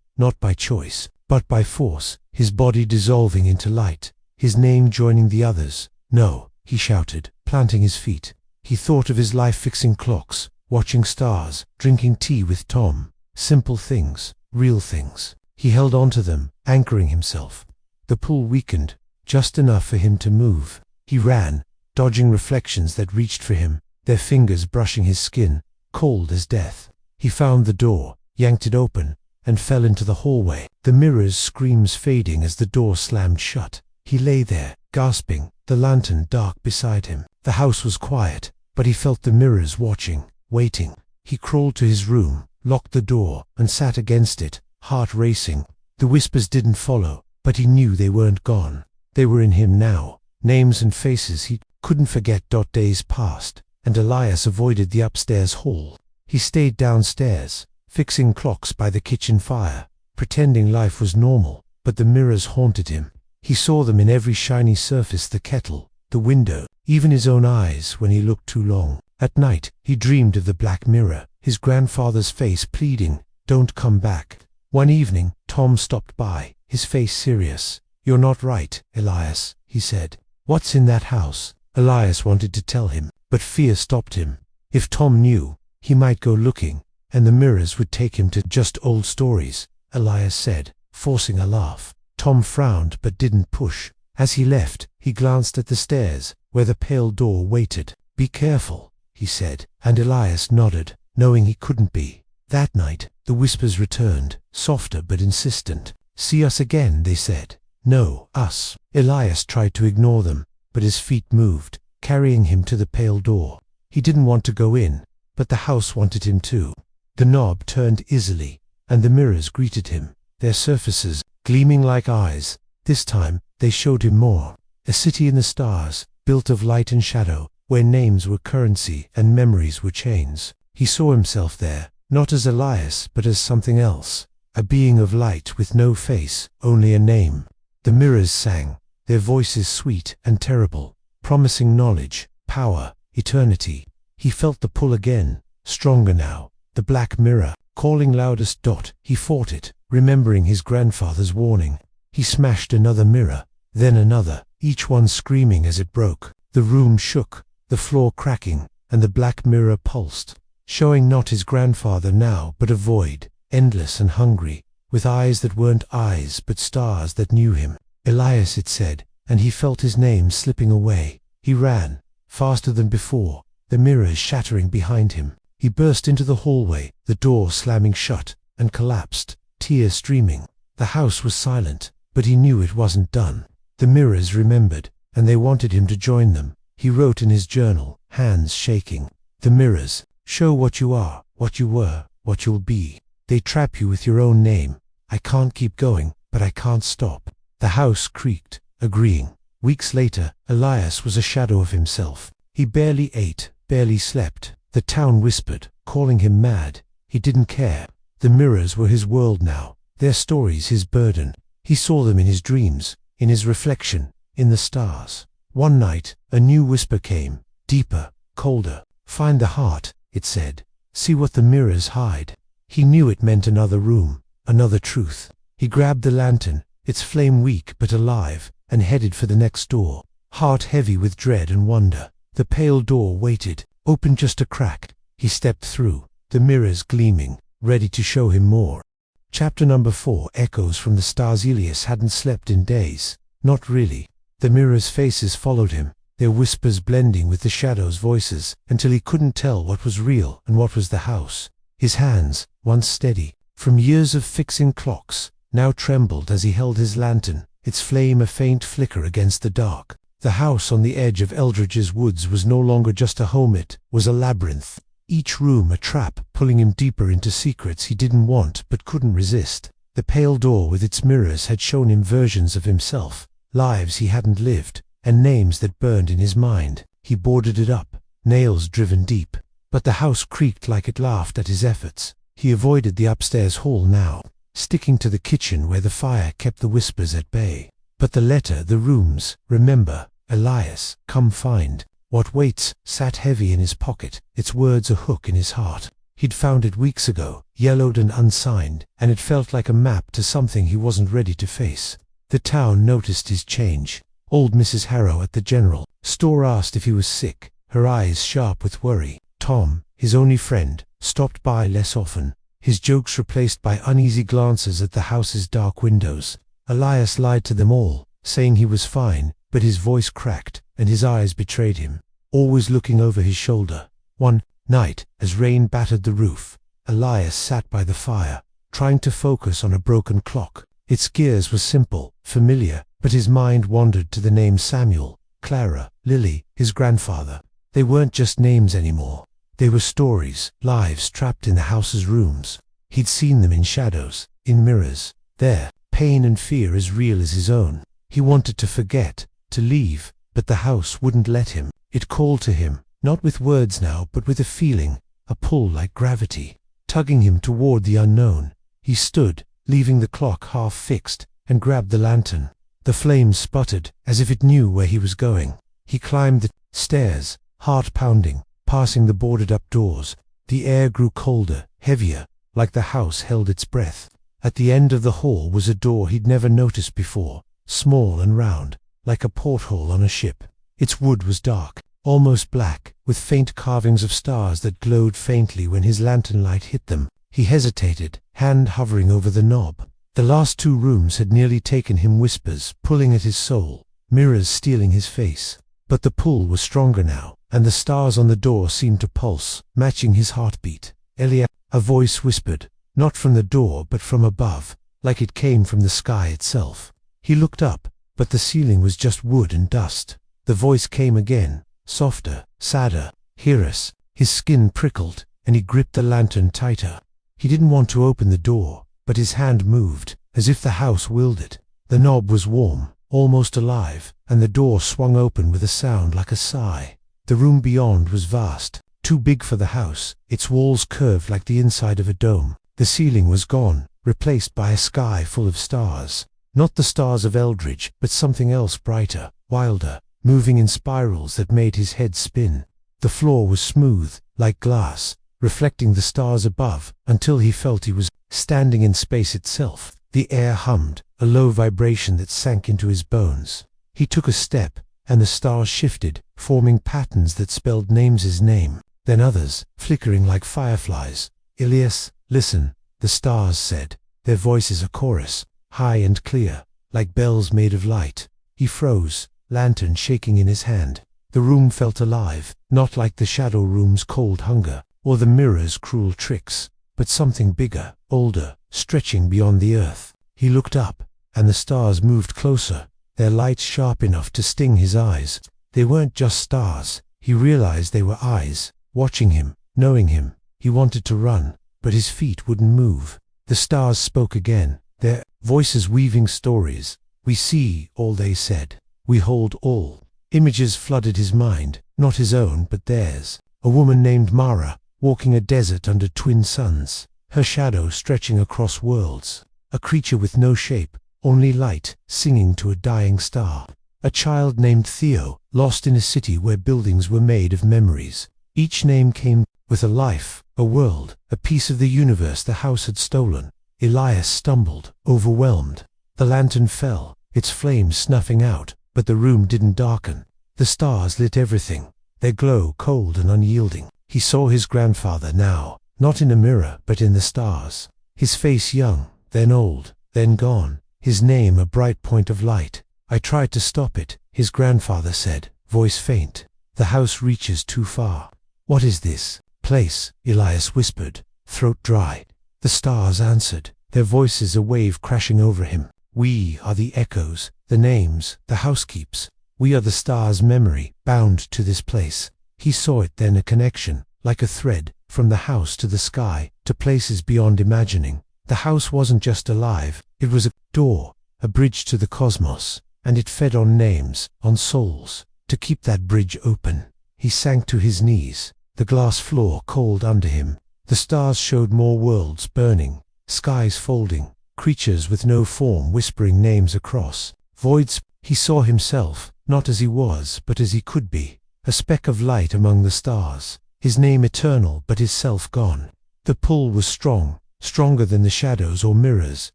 not by choice, but by force, his body dissolving into light, his name joining the others. "No," he shouted, planting his feet. He thought of his life fixing clocks, watching stars, drinking tea with Tom. Simple things, real things. He held on to them, anchoring himself. The pull weakened, just enough for him to move. He ran, dodging reflections that reached for him, their fingers brushing his skin, cold as death. He found the door, yanked it open, and fell into the hallway, the mirror's screams fading as the door slammed shut. He lay there, gasping, the lantern dark beside him. The house was quiet, but he felt the mirrors watching, waiting. He crawled to his room, locked the door, and sat against it, heart racing. The whispers didn't follow, but he knew they weren't gone. They were in him now, names and faces he couldn't forget. Days passed, and Elias avoided the upstairs hall. He stayed downstairs, fixing clocks by the kitchen fire, pretending life was normal, but the mirrors haunted him. He saw them in every shiny surface, the kettle, the window, even his own eyes when he looked too long. At night, he dreamed of the black mirror, his grandfather's face pleading, "Don't come back." One evening, Tom stopped by, his face serious. "You're not right, Elias," he said. "What's in that house?" Elias wanted to tell him, but fear stopped him. If Tom knew, he might go looking, and the mirrors would take him to just old stories, Elias said, forcing a laugh. Tom frowned but didn't push. As he left, he glanced at the stairs, where the pale door waited. "Be careful," he said, and Elias nodded, knowing he couldn't be. That night, the whispers returned, softer but insistent. "See us again," they said. "No, us." Elias tried to ignore them, but his feet moved, carrying him to the pale door. He didn't want to go in, but the house wanted him to. The knob turned easily, and the mirrors greeted him, their surfaces gleaming like eyes. This time, they showed him more. A city in the stars, built of light and shadow, where names were currency and memories were chains. He saw himself there, not as Elias but as something else, a being of light with no face, only a name. The mirrors sang, their voices sweet and terrible, promising knowledge, power, eternity. He felt the pull again, stronger now, the black mirror, calling loudest. He fought it, remembering his grandfather's warning. He smashed another mirror, then another. each one screaming as it broke. The room shook, the floor cracking, and the black mirror pulsed, showing not his grandfather now, but a void, endless and hungry, with eyes that weren't eyes but stars that knew him. Elias, it said, and he felt his name slipping away. He ran, faster than before, the mirrors shattering behind him. He burst into the hallway, the door slamming shut, and collapsed, tears streaming. The house was silent, but he knew it wasn't done. The mirrors remembered, and they wanted him to join them. He wrote in his journal, hands shaking. The mirrors, show what you are, what you were, what you'll be. They trap you with your own name. I can't keep going, but I can't stop. The house creaked, agreeing. Weeks later, Elias was a shadow of himself. He barely ate, barely slept. The town whispered, calling him mad. He didn't care. The mirrors were his world now, their stories his burden. He saw them in his dreams, in his reflection, in the stars. One night, a new whisper came, deeper, colder. Find the heart, it said. See what the mirrors hide. He knew it meant another room, another truth. He grabbed the lantern, its flame weak but alive, and headed for the next door, heart heavy with dread and wonder. The pale door waited, open just a crack. He stepped through, the mirrors gleaming, ready to show him more. Chapter number 4. Echoes from the stars. Elias hadn't slept in days. Not really. The mirrors' faces followed him, their whispers blending with the shadows' voices, until he couldn't tell what was real and what was the house. His hands, once steady, from years of fixing clocks, now trembled as he held his lantern, its flame a faint flicker against the dark. The house on the edge of Eldridge's woods was no longer just a home, it was a labyrinth. Each room a trap, pulling him deeper into secrets he didn't want but couldn't resist. The pale door with its mirrors had shown him versions of himself, lives he hadn't lived, and names that burned in his mind. He boarded it up, nails driven deep. But the house creaked like it laughed at his efforts. He avoided the upstairs hall now, sticking to the kitchen where the fire kept the whispers at bay. But the letter, the rooms, remember, Elias, come find. What waits, sat heavy in his pocket, its words a hook in his heart. He'd found it weeks ago, yellowed and unsigned, and it felt like a map to something he wasn't ready to face. The town noticed his change. Old Mrs. Harrow at the general store asked if he was sick, her eyes sharp with worry. Tom, his only friend, stopped by less often, his jokes replaced by uneasy glances at the house's dark windows. Elias lied to them all, saying he was fine, but his voice cracked, and his eyes betrayed him, always looking over his shoulder. One night, as rain battered the roof, Elias sat by the fire, trying to focus on a broken clock. Its gears were simple, familiar, but his mind wandered to the names Samuel, Clara, Lily, his grandfather. They weren't just names anymore. They were stories, lives trapped in the house's rooms. He'd seen them in shadows, in mirrors, there, pain and fear as real as his own. He wanted to forget, to leave, but the house wouldn't let him. It called to him, not with words now, but with a feeling, a pull like gravity, tugging him toward the unknown. He stood, leaving the clock half fixed, and grabbed the lantern. The flame sputtered, as if it knew where he was going. He climbed the stairs, heart pounding, passing the boarded-up doors. The air grew colder, heavier, like the house held its breath. At the end of the hall was a door he'd never noticed before, small and round, like a porthole on a ship. Its wood was dark, almost black, with faint carvings of stars that glowed faintly when his lantern light hit them. He hesitated, hand hovering over the knob. The last two rooms had nearly taken him, whispers pulling at his soul, mirrors stealing his face. But the pull was stronger now, and the stars on the door seemed to pulse, matching his heartbeat. Elias, a voice whispered, not from the door but from above, like it came from the sky itself. He looked up, but the ceiling was just wood and dust. The voice came again, softer, sadder. Hear us. His skin prickled, and he gripped the lantern tighter. He didn't want to open the door, but his hand moved, as if the house willed it. The knob was warm, almost alive, and the door swung open with a sound like a sigh. The room beyond was vast, too big for the house, its walls curved like the inside of a dome. The ceiling was gone, replaced by a sky full of stars. Not the stars of Eldridge, but something else brighter, wilder, moving in spirals that made his head spin. The floor was smooth, like glass, reflecting the stars above, until he felt he was standing in space itself. The air hummed, a low vibration that sank into his bones. He took a step, and the stars shifted, forming patterns that spelled his name, then others, flickering like fireflies. "Elias, listen," the stars said, their voices a chorus, high and clear, like bells made of light. He froze, lantern shaking in his hand. The room felt alive, not like the shadow room's cold hunger, or the mirror's cruel tricks, but something bigger, older, stretching beyond the earth. He looked up, and the stars moved closer, their light sharp enough to sting his eyes. They weren't just stars. He realized they were eyes, watching him, knowing him. He wanted to run, but his feet wouldn't move. The stars spoke again, their voices weaving stories. "We see all," they said. "We hold all." Images flooded his mind, not his own but theirs. A woman named Mara, walking a desert under twin suns, her shadow stretching across worlds. A creature with no shape, only light, singing to a dying star. A child named Theo, lost in a city where buildings were made of memories. Each name came with a life, a world, a piece of the universe the house had stolen. Elias stumbled, overwhelmed. The lantern fell, its flames snuffing out, but the room didn't darken. The stars lit everything, their glow cold and unyielding. He saw his grandfather now, not in a mirror but in the stars. His face young, then old, then gone. His name a bright point of light. "I tried to stop it," his grandfather said, voice faint. "The house reaches too far." "What is this place?" Elias whispered, throat dry. The stars answered, their voices a wave crashing over him. "We are the echoes, the names, the house keeps. We are the stars' memory, bound to this place." He saw it then, a connection, like a thread, from the house to the sky, to places beyond imagining. The house wasn't just alive, it was a door, a bridge to the cosmos, and it fed on names, on souls. To keep that bridge open, he sank to his knees, the glass floor cold under him. The stars showed more worlds burning, skies folding, creatures with no form whispering names across voids. He saw himself, not as he was, but as he could be, a speck of light among the stars, his name eternal but his self gone. The pull was strong, stronger than the shadows or mirrors,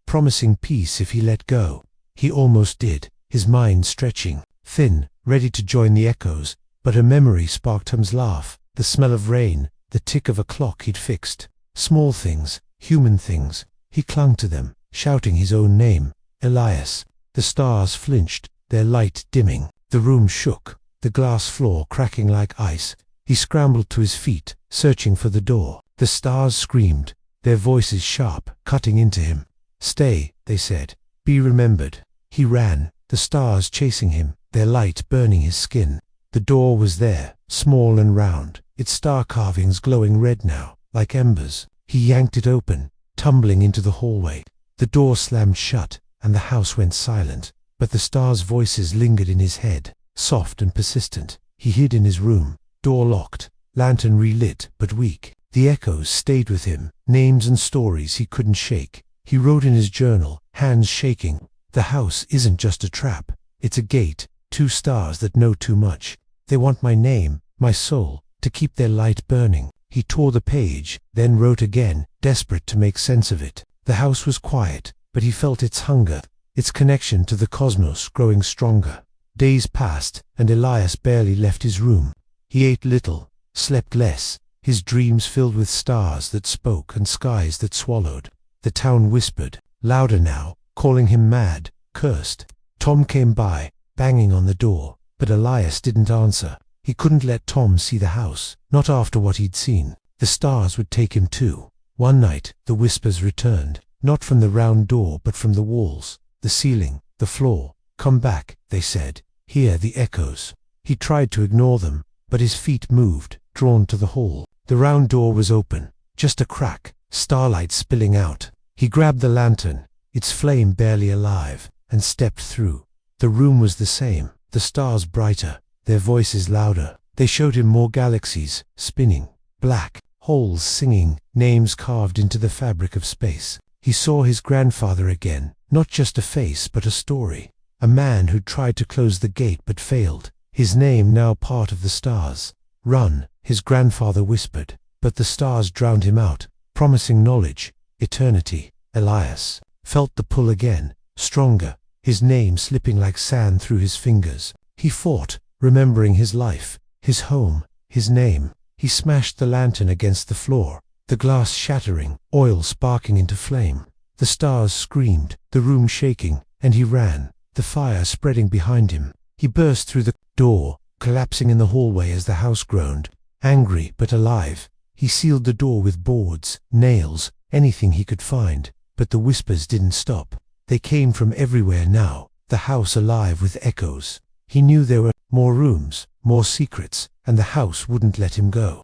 promising peace if he let go. He almost did, his mind stretching, thin, ready to join the echoes, but a memory sparked Tom's laugh, the smell of rain, the tick of a clock he'd fixed. Small things, human things. He clung to them, shouting his own name, Elias. The stars flinched, their light dimming. The room shook, the glass floor cracking like ice. He scrambled to his feet, searching for the door. The stars screamed, their voices sharp, cutting into him. "Stay," they said. "Be remembered." He ran, the stars chasing him, their light burning his skin. The door was there, small and round, its star carvings glowing red now, like embers. He yanked it open, tumbling into the hallway. The door slammed shut, and the house went silent, but the stars' voices lingered in his head, soft and persistent. He hid in his room, door locked, lantern relit but weak. The echoes stayed with him, names and stories he couldn't shake. He wrote in his journal, hands shaking, "The house isn't just a trap, it's a gate, two stars that know too much. They want my name, my soul, to keep their light burning." He tore the page, then wrote again, desperate to make sense of it. The house was quiet, but he felt its hunger, its connection to the cosmos growing stronger. Days passed, and Elias barely left his room. He ate little, slept less, his dreams filled with stars that spoke and skies that swallowed. The town whispered, louder now, calling him mad, cursed. Tom came by, banging on the door, but Elias didn't answer. He couldn't let Tom see the house, not after what he'd seen. The stars would take him too. One night, the whispers returned, not from the round door but from the walls, the ceiling, the floor. "Come back," they said. "Hear the echoes." He tried to ignore them, but his feet moved, drawn to the hall. The round door was open, just a crack, starlight spilling out. He grabbed the lantern, its flame barely alive, and stepped through. The room was the same, the stars brighter, their voices louder. They showed him more galaxies, spinning, black, holes singing, names carved into the fabric of space. He saw his grandfather again, not just a face but a story. A man who'd tried to close the gate but failed, his name now part of the stars. "Run," his grandfather whispered, but the stars drowned him out, promising knowledge, eternity. Elias felt the pull again, stronger, his name slipping like sand through his fingers. He fought, remembering his life, his home, his name. He smashed the lantern against the floor, the glass shattering, oil sparking into flame. The stars screamed, the room shaking, and he ran, the fire spreading behind him. He burst through the door, collapsing in the hallway as the house groaned. Angry but alive, he sealed the door with boards, nails, anything he could find. But the whispers didn't stop. They came from everywhere now, the house alive with echoes. He knew there were more rooms, more secrets, and the house wouldn't let him go.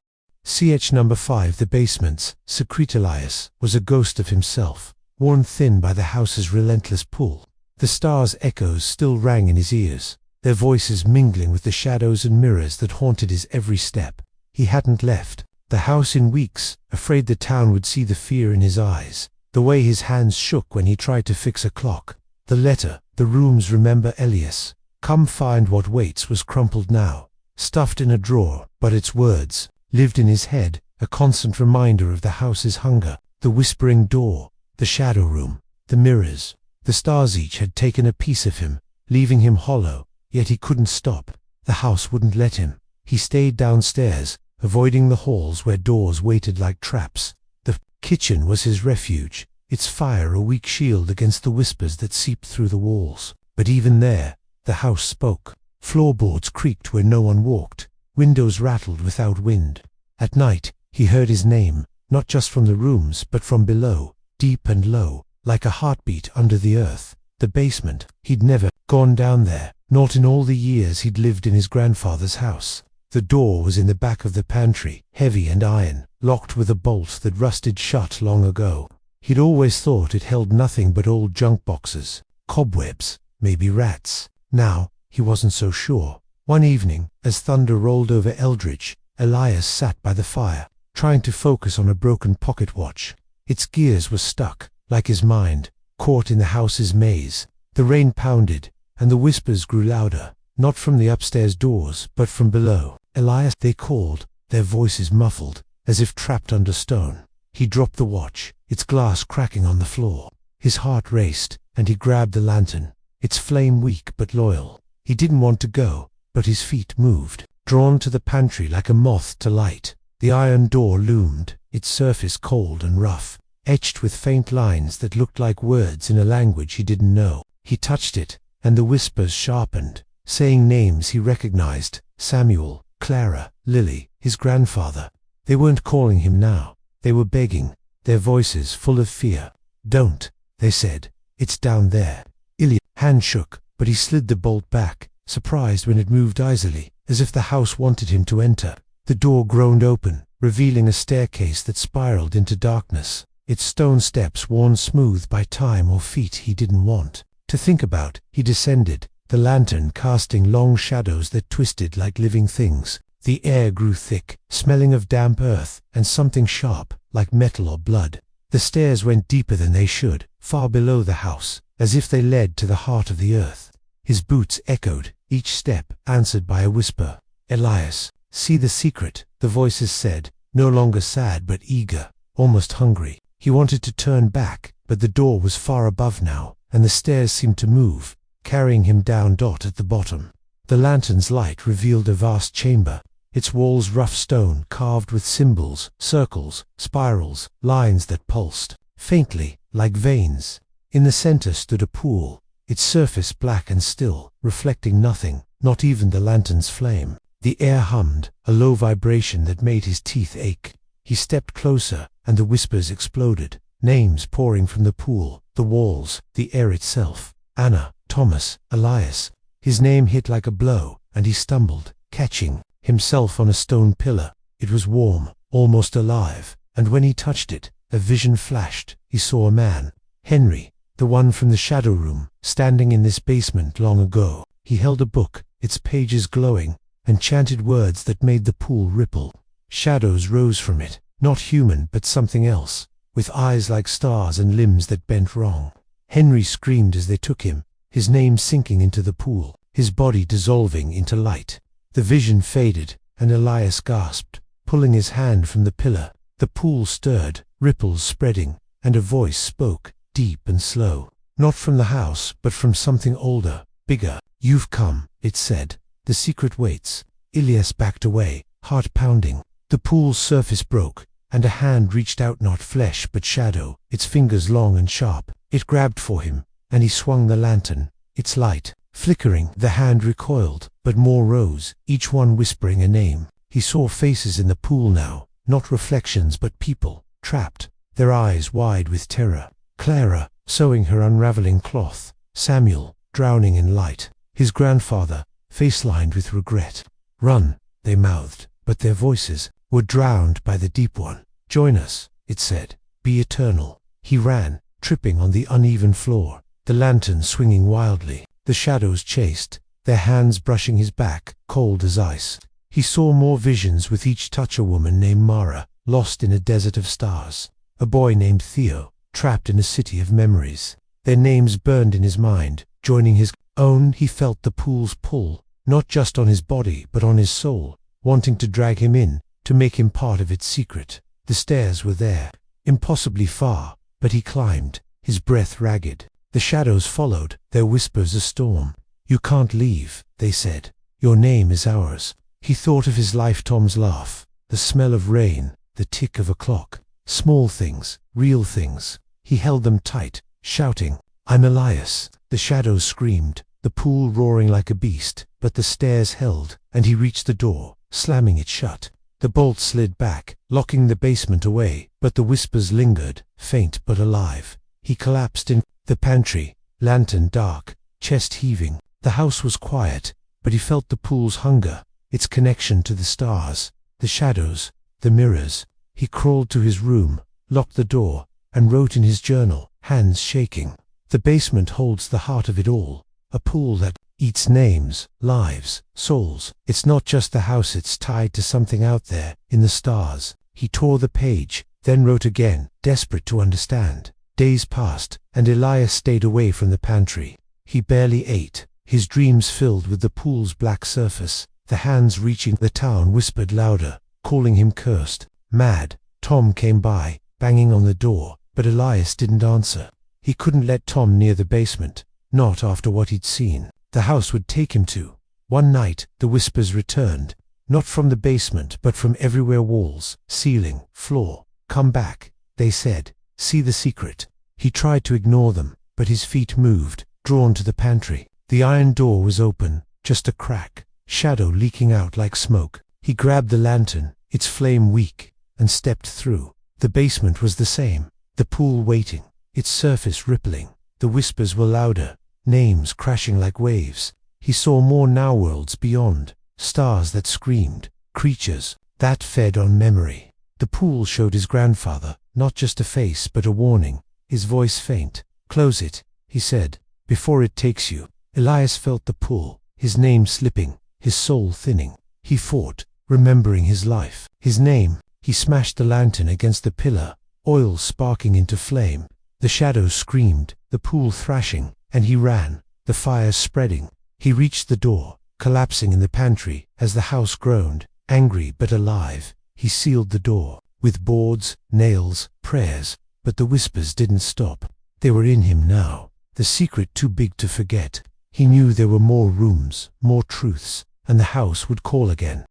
Etched number 5, the basements, secret Elias, was a ghost of himself, worn thin by the house's relentless pull. The stars' echoes still rang in his ears, their voices mingling with the shadows and mirrors that haunted his every step. He hadn't left the house in weeks, afraid the town would see the fear in his eyes, the way his hands shook when he tried to fix a clock. The letter, the room's remember Elias, come find what waits, was crumpled now, stuffed in a drawer, but its words lived in his head, a constant reminder of the house's hunger. The whispering door, the shadow room, the mirrors, the stars each had taken a piece of him, leaving him hollow, yet he couldn't stop. The house wouldn't let him. He stayed downstairs, avoiding the halls where doors waited like traps. The kitchen was his refuge, its fire a weak shield against the whispers that seeped through the walls. But even there, the house spoke. Floorboards creaked where no one walked, windows rattled without wind. At night, he heard his name, not just from the rooms but from below, deep and low, like a heartbeat under the earth. The basement, he'd never gone down there, not in all the years he'd lived in his grandfather's house. The door was in the back of the pantry, heavy and iron, locked with a bolt that rusted shut long ago. He'd always thought it held nothing but old junk boxes, cobwebs, maybe rats. Now, he wasn't so sure. One evening, as thunder rolled over Eldridge, Elias sat by the fire, trying to focus on a broken pocket watch. Its gears were stuck, like his mind, caught in the house's maze. The rain pounded, and the whispers grew louder, not from the upstairs doors, but from below. Elias, they called, their voices muffled, as if trapped under stone. He dropped the watch, its glass cracking on the floor. His heart raced, and he grabbed the lantern, its flame weak but loyal. He didn't want to go, but his feet moved, drawn to the pantry like a moth to light. The iron door loomed, its surface cold and rough, etched with faint lines that looked like words in a language he didn't know. He touched it, and the whispers sharpened, saying names he recognized: Samuel, Clara, Lily, his grandfather. They weren't calling him now. They were begging, their voices full of fear. "Don't," they said. "It's down there." Elias' hand shook, but he slid the bolt back, surprised when it moved easily, as if the house wanted him to enter. The door groaned open, revealing a staircase that spiraled into darkness, its stone steps worn smooth by time or feet he didn't want to think about. He descended, the lantern casting long shadows that twisted like living things. The air grew thick, smelling of damp earth and something sharp, like metal or blood. The stairs went deeper than they should, far below the house, as if they led to the heart of the earth. His boots echoed, each step answered by a whisper. "Elias, see the secret," the voices said, no longer sad but eager, almost hungry. He wanted to turn back, but the door was far above now, and the stairs seemed to move, carrying him down at the bottom. The lantern's light revealed a vast chamber, its walls rough stone carved with symbols, circles, spirals, lines that pulsed, faintly, like veins. In the center stood a pool, its surface black and still, reflecting nothing, not even the lantern's flame. The air hummed, a low vibration that made his teeth ache. He stepped closer, and the whispers exploded, names pouring from the pool, the walls, the air itself. Anna, Thomas, Elias. His name hit like a blow, and he stumbled, catching himself on a stone pillar. It was warm, almost alive, and when he touched it, a vision flashed. He saw a man, Henry, the one from the shadow room, standing in this basement long ago. He held a book, its pages glowing, and chanted words that made the pool ripple. Shadows rose from it, not human but something else, with eyes like stars and limbs that bent wrong. Henry screamed as they took him, his name sinking into the pool, his body dissolving into light. The vision faded, and Elias gasped, pulling his hand from the pillar. The pool stirred, ripples spreading, and a voice spoke, deep and slow. Not from the house, but from something older, bigger. "You've come," it said. "The secret waits." Elias backed away, heart pounding. The pool's surface broke, and a hand reached out, not flesh but shadow, its fingers long and sharp. It grabbed for him, and he swung the lantern, its light flickering. The hand recoiled, but more rose, each one whispering a name. He saw faces in the pool now, not reflections but people, trapped, their eyes wide with terror. Clara, sewing her unraveling cloth. Samuel, drowning in light. His grandfather, face lined with regret. "Run," they mouthed, but their voices were drowned by the deep one. "Join us," it said. "Be eternal." He ran, tripping on the uneven floor, the lantern swinging wildly. The shadows chased, their hands brushing his back, cold as ice. He saw more visions with each touch. A woman named Mara, lost in a desert of stars. A boy named Theo, trapped in a city of memories. Their names burned in his mind, joining his own. He felt the pool's pull, not just on his body but on his soul, wanting to drag him in, to make him part of its secret. The stairs were there, impossibly far, but he climbed, his breath ragged. The shadows followed, their whispers a storm. "You can't leave," they said. "Your name is ours." He thought of his life, Tom's laugh, the smell of rain, the tick of a clock. Small things, real things. He held them tight, shouting, "I'm Elias." The shadows screamed, the pool roaring like a beast, but the stairs held, and he reached the door, slamming it shut. The bolt slid back, locking the basement away, but the whispers lingered, faint but alive. He collapsed in the pantry, lantern dark, chest heaving. The house was quiet, but he felt the pool's hunger, its connection to the stars, the shadows, the mirrors. He crawled to his room, locked the door, and wrote in his journal, hands shaking. The basement holds the heart of it all, a pool that eats names, lives, souls. It's not just the house, it's tied to something out there, in the stars. He tore the page, then wrote again, desperate to understand. Days passed, and Elias stayed away from the pantry. He barely ate, his dreams filled with the pool's black surface. The hands reaching the town whispered louder, calling him cursed, mad. Tom came by, banging on the door, but Elias didn't answer. He couldn't let Tom near the basement, not after what he'd seen. The house would take him to. One night, the whispers returned, not from the basement but from everywhere, walls, ceiling, floor. "Come back," they said. "See the secret." He tried to ignore them, but his feet moved, drawn to the pantry. The iron door was open, just a crack, shadow leaking out like smoke. He grabbed the lantern, its flame weak, and stepped through. The basement was the same, the pool waiting, its surface rippling. The whispers were louder, names crashing like waves. He saw more now, worlds beyond, stars that screamed, creatures that fed on memory. The pool showed his grandfather, not just a face but a warning, his voice faint. "Close it," he said, "before it takes you." Elias felt the pull, his name slipping, his soul thinning. He fought, remembering his life, his name. He smashed the lantern against the pillar, oil sparking into flame. The shadows screamed, the pool thrashing, and he ran, the fires spreading. He reached the door, collapsing in the pantry, as the house groaned, angry but alive. He sealed the door, with boards, nails, prayers, but the whispers didn't stop. They were in him now, the secret too big to forget. He knew there were more rooms, more truths, and the house would call again.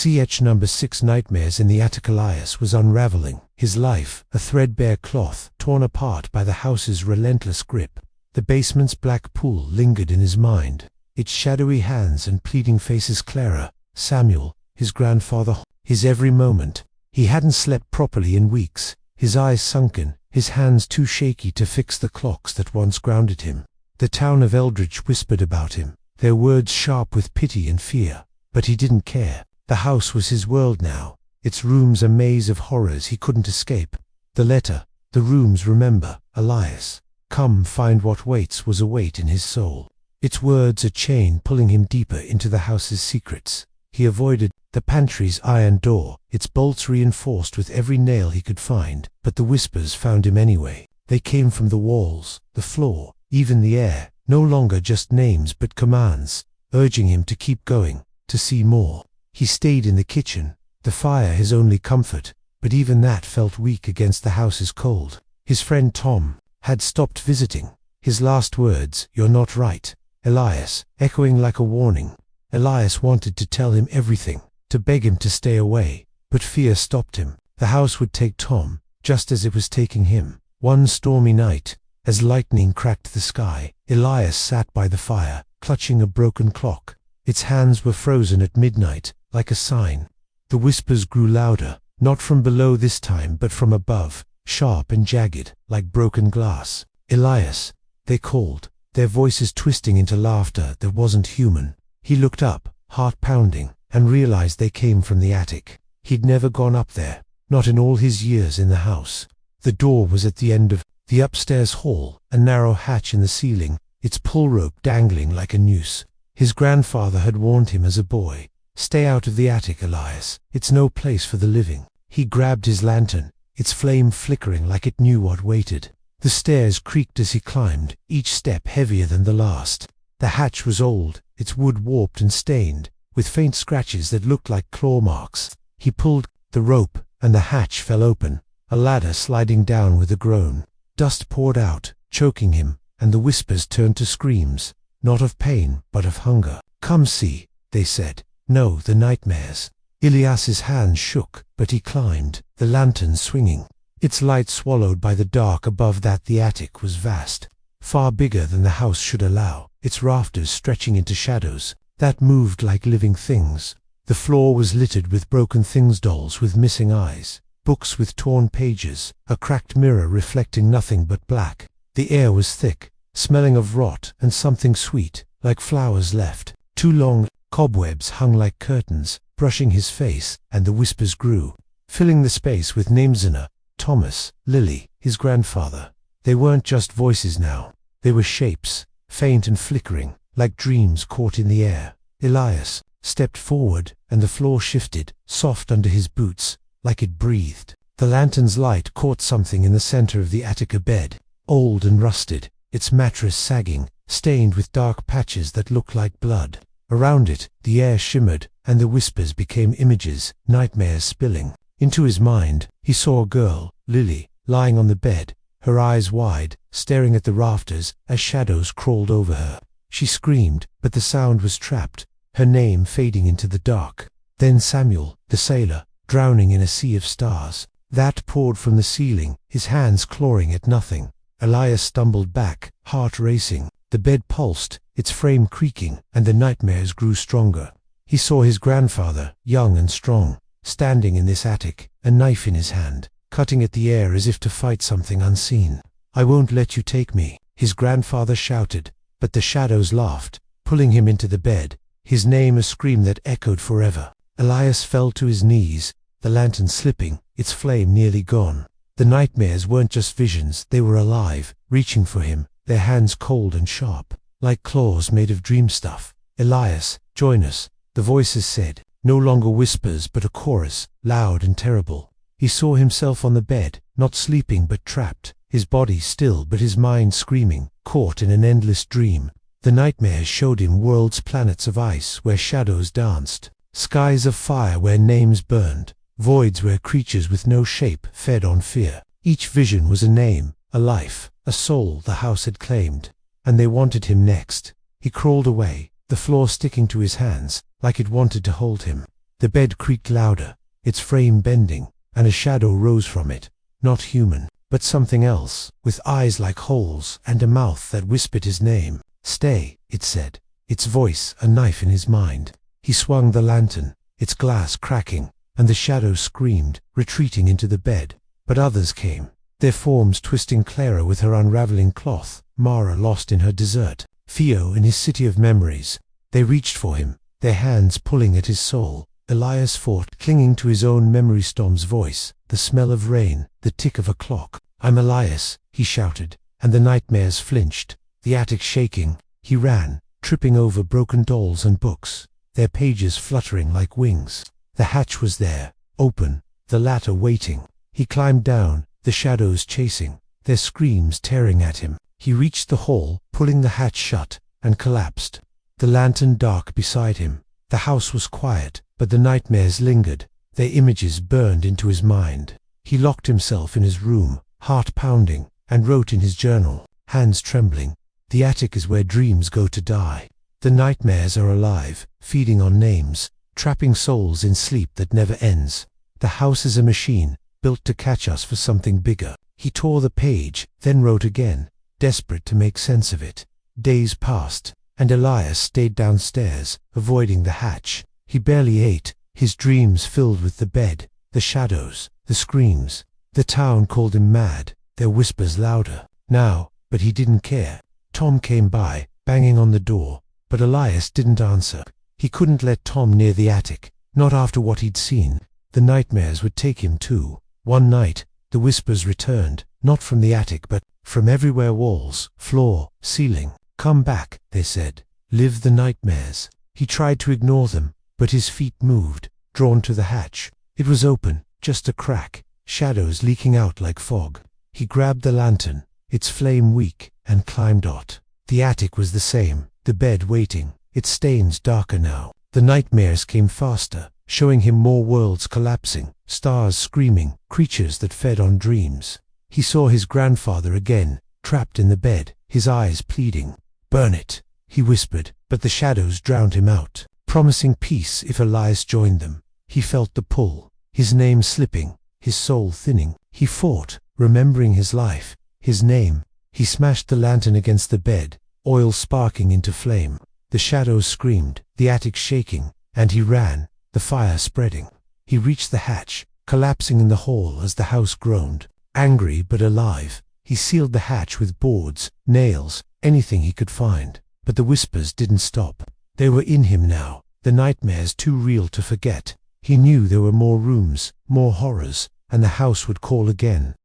Etched number 6. Nightmares in the attic. Elias was unraveling, his life a threadbare cloth, torn apart by the house's relentless grip. The basement's black pool lingered in his mind, its shadowy hands and pleading faces. Clara, Samuel, his grandfather, his every moment. He hadn't slept properly in weeks, his eyes sunken, his hands too shaky to fix the clocks that once grounded him. The town of Eldridge whispered about him, their words sharp with pity and fear, but he didn't care. The house was his world now, its rooms a maze of horrors he couldn't escape. The letter, the rooms remember, Elias, come find what waits, was a weight in his soul. Its words a chain pulling him deeper into the house's secrets. He avoided the pantry's iron door, its bolts reinforced with every nail he could find, but the whispers found him anyway. They came from the walls, the floor, even the air, no longer just names but commands, urging him to keep going, to see more. He stayed in the kitchen, the fire his only comfort, but even that felt weak against the house's cold. His friend Tom had stopped visiting, His last words, "You're not right, Elias," echoing like a warning. Elias wanted to tell him everything, to beg him to stay away, but fear stopped him. The house would take Tom, just as it was taking him. One stormy night, as lightning cracked the sky, Elias sat by the fire, clutching a broken clock. Its hands were frozen at midnight, like a sign. The whispers grew louder, not from below this time but from above, sharp and jagged, like broken glass. "Elias," they called, their voices twisting into laughter that wasn't human. He looked up, heart pounding, and realized they came from the attic. He'd never gone up there, not in all his years in the house. The door was at the end of the upstairs hall, a narrow hatch in the ceiling, its pull rope dangling like a noose. His grandfather had warned him as a boy, "Stay out of the attic, Elias. It's no place for the living." He grabbed his lantern, its flame flickering like it knew what waited. The stairs creaked as he climbed, each step heavier than the last. The hatch was old, its wood warped and stained, with faint scratches that looked like claw marks. He pulled the rope, and the hatch fell open, a ladder sliding down with a groan. Dust poured out, choking him, and the whispers turned to screams, not of pain, but of hunger. "Come see," they said. "No, the nightmares." Elias's hands shook, but he climbed, the lantern swinging. Its light swallowed by the dark above that the attic was vast, far bigger than the house should allow, its rafters stretching into shadows that moved like living things. The floor was littered with broken things, dolls with missing eyes, books with torn pages, a cracked mirror reflecting nothing but black. The air was thick, smelling of rot and something sweet, like flowers left. Two long cobwebs hung like curtains, brushing his face, and the whispers grew, filling the space with names in her. Thomas, Lily, his grandfather. They weren't just voices now. They were shapes, faint and flickering, like dreams caught in the air. Elias stepped forward, and the floor shifted, soft under his boots, like it breathed. The lantern's light caught something in the center of the attic bed, old and rusted, its mattress sagging, stained with dark patches that looked like blood. Around it, the air shimmered, and the whispers became images, nightmares spilling. Into his mind, he saw a girl, Lily, lying on the bed, her eyes wide, staring at the rafters as shadows crawled over her. She screamed, but the sound was trapped, her name fading into the dark. Then Samuel, the sailor, drowning in a sea of stars. That poured from the ceiling, his hands clawing at nothing. Elias stumbled back, heart racing. The bed pulsed, its frame creaking, and the nightmares grew stronger. He saw his grandfather, young and strong, standing in this attic, a knife in his hand, cutting at the air as if to fight something unseen. "I won't let you take me," his grandfather shouted, but the shadows laughed, pulling him into the bed, his name a scream that echoed forever. Elias fell to his knees, the lantern slipping, its flame nearly gone. The nightmares weren't just visions, they were alive, reaching for him, their hands cold and sharp, like claws made of dream stuff. "Elias, join us," the voices said, no longer whispers but a chorus, loud and terrible. He saw himself on the bed, not sleeping but trapped, his body still but his mind screaming, caught in an endless dream. The nightmares showed him worlds, planets of ice where shadows danced, skies of fire where names burned, voids where creatures with no shape fed on fear. Each vision was a name, a life, a soul the house had claimed, and they wanted him next. He crawled away, the floor sticking to his hands, like it wanted to hold him. The bed creaked louder, its frame bending, and a shadow rose from it, not human, but something else, with eyes like holes and a mouth that whispered his name. "Stay," it said, its voice a knife in his mind. He swung the lantern, its glass cracking, and the shadow screamed, retreating into the bed. But others came, their forms twisting Clara with her unraveling cloth, Mara lost in her desert, Theo in his city of memories. They reached for him, their hands pulling at his soul. Elias fought, clinging to his own memory storm's voice, the smell of rain, the tick of a clock. "I'm Elias," he shouted, and the nightmares flinched, the attic shaking. He ran, tripping over broken dolls and books, their pages fluttering like wings. The hatch was there, open, the ladder waiting. He climbed down, the shadows chasing, their screams tearing at him. He reached the hall, pulling the hatch shut, and collapsed, the lantern dark beside him. The house was quiet, but the nightmares lingered, their images burned into his mind. He locked himself in his room, heart pounding, and wrote in his journal, hands trembling. The attic is where dreams go to die. The nightmares are alive, feeding on names, trapping souls in sleep that never ends. The house is a machine, built to catch us for something bigger. He tore the page, then wrote again, desperate to make sense of it. Days passed, and Elias stayed downstairs, avoiding the hatch. He barely ate, his dreams filled with the bed, the shadows, the screams. The town called him mad, their whispers louder. Now, but he didn't care. Tom came by, banging on the door, but Elias didn't answer. He couldn't let Tom near the attic, not after what he'd seen. The nightmares would take him too. One night, the whispers returned, not from the attic but from everywhere: walls, floor, ceiling. "Come back," they said. "Live the nightmares." He tried to ignore them, but his feet moved, drawn to the hatch. It was open, just a crack, shadows leaking out like fog. He grabbed the lantern, its flame weak, and climbed out. The attic was the same, the bed waiting, its stains darker now. The nightmares came faster, showing him more worlds collapsing, stars screaming, creatures that fed on dreams. He saw his grandfather again, trapped in the bed, his eyes pleading. "Burn it," he whispered, but the shadows drowned him out, promising peace if Elias joined them. He felt the pull, his name slipping, his soul thinning. He fought, remembering his life, his name. He smashed the lantern against the bed, oil sparking into flame. The shadows screamed, the attic shaking, and he ran, the fire spreading. He reached the hatch, collapsing in the hall as the house groaned. Angry but alive, he sealed the hatch with boards, nails, anything he could find. But the whispers didn't stop. They were in him now, the nightmares too real to forget. He knew there were more rooms, more horrors, and the house would call again.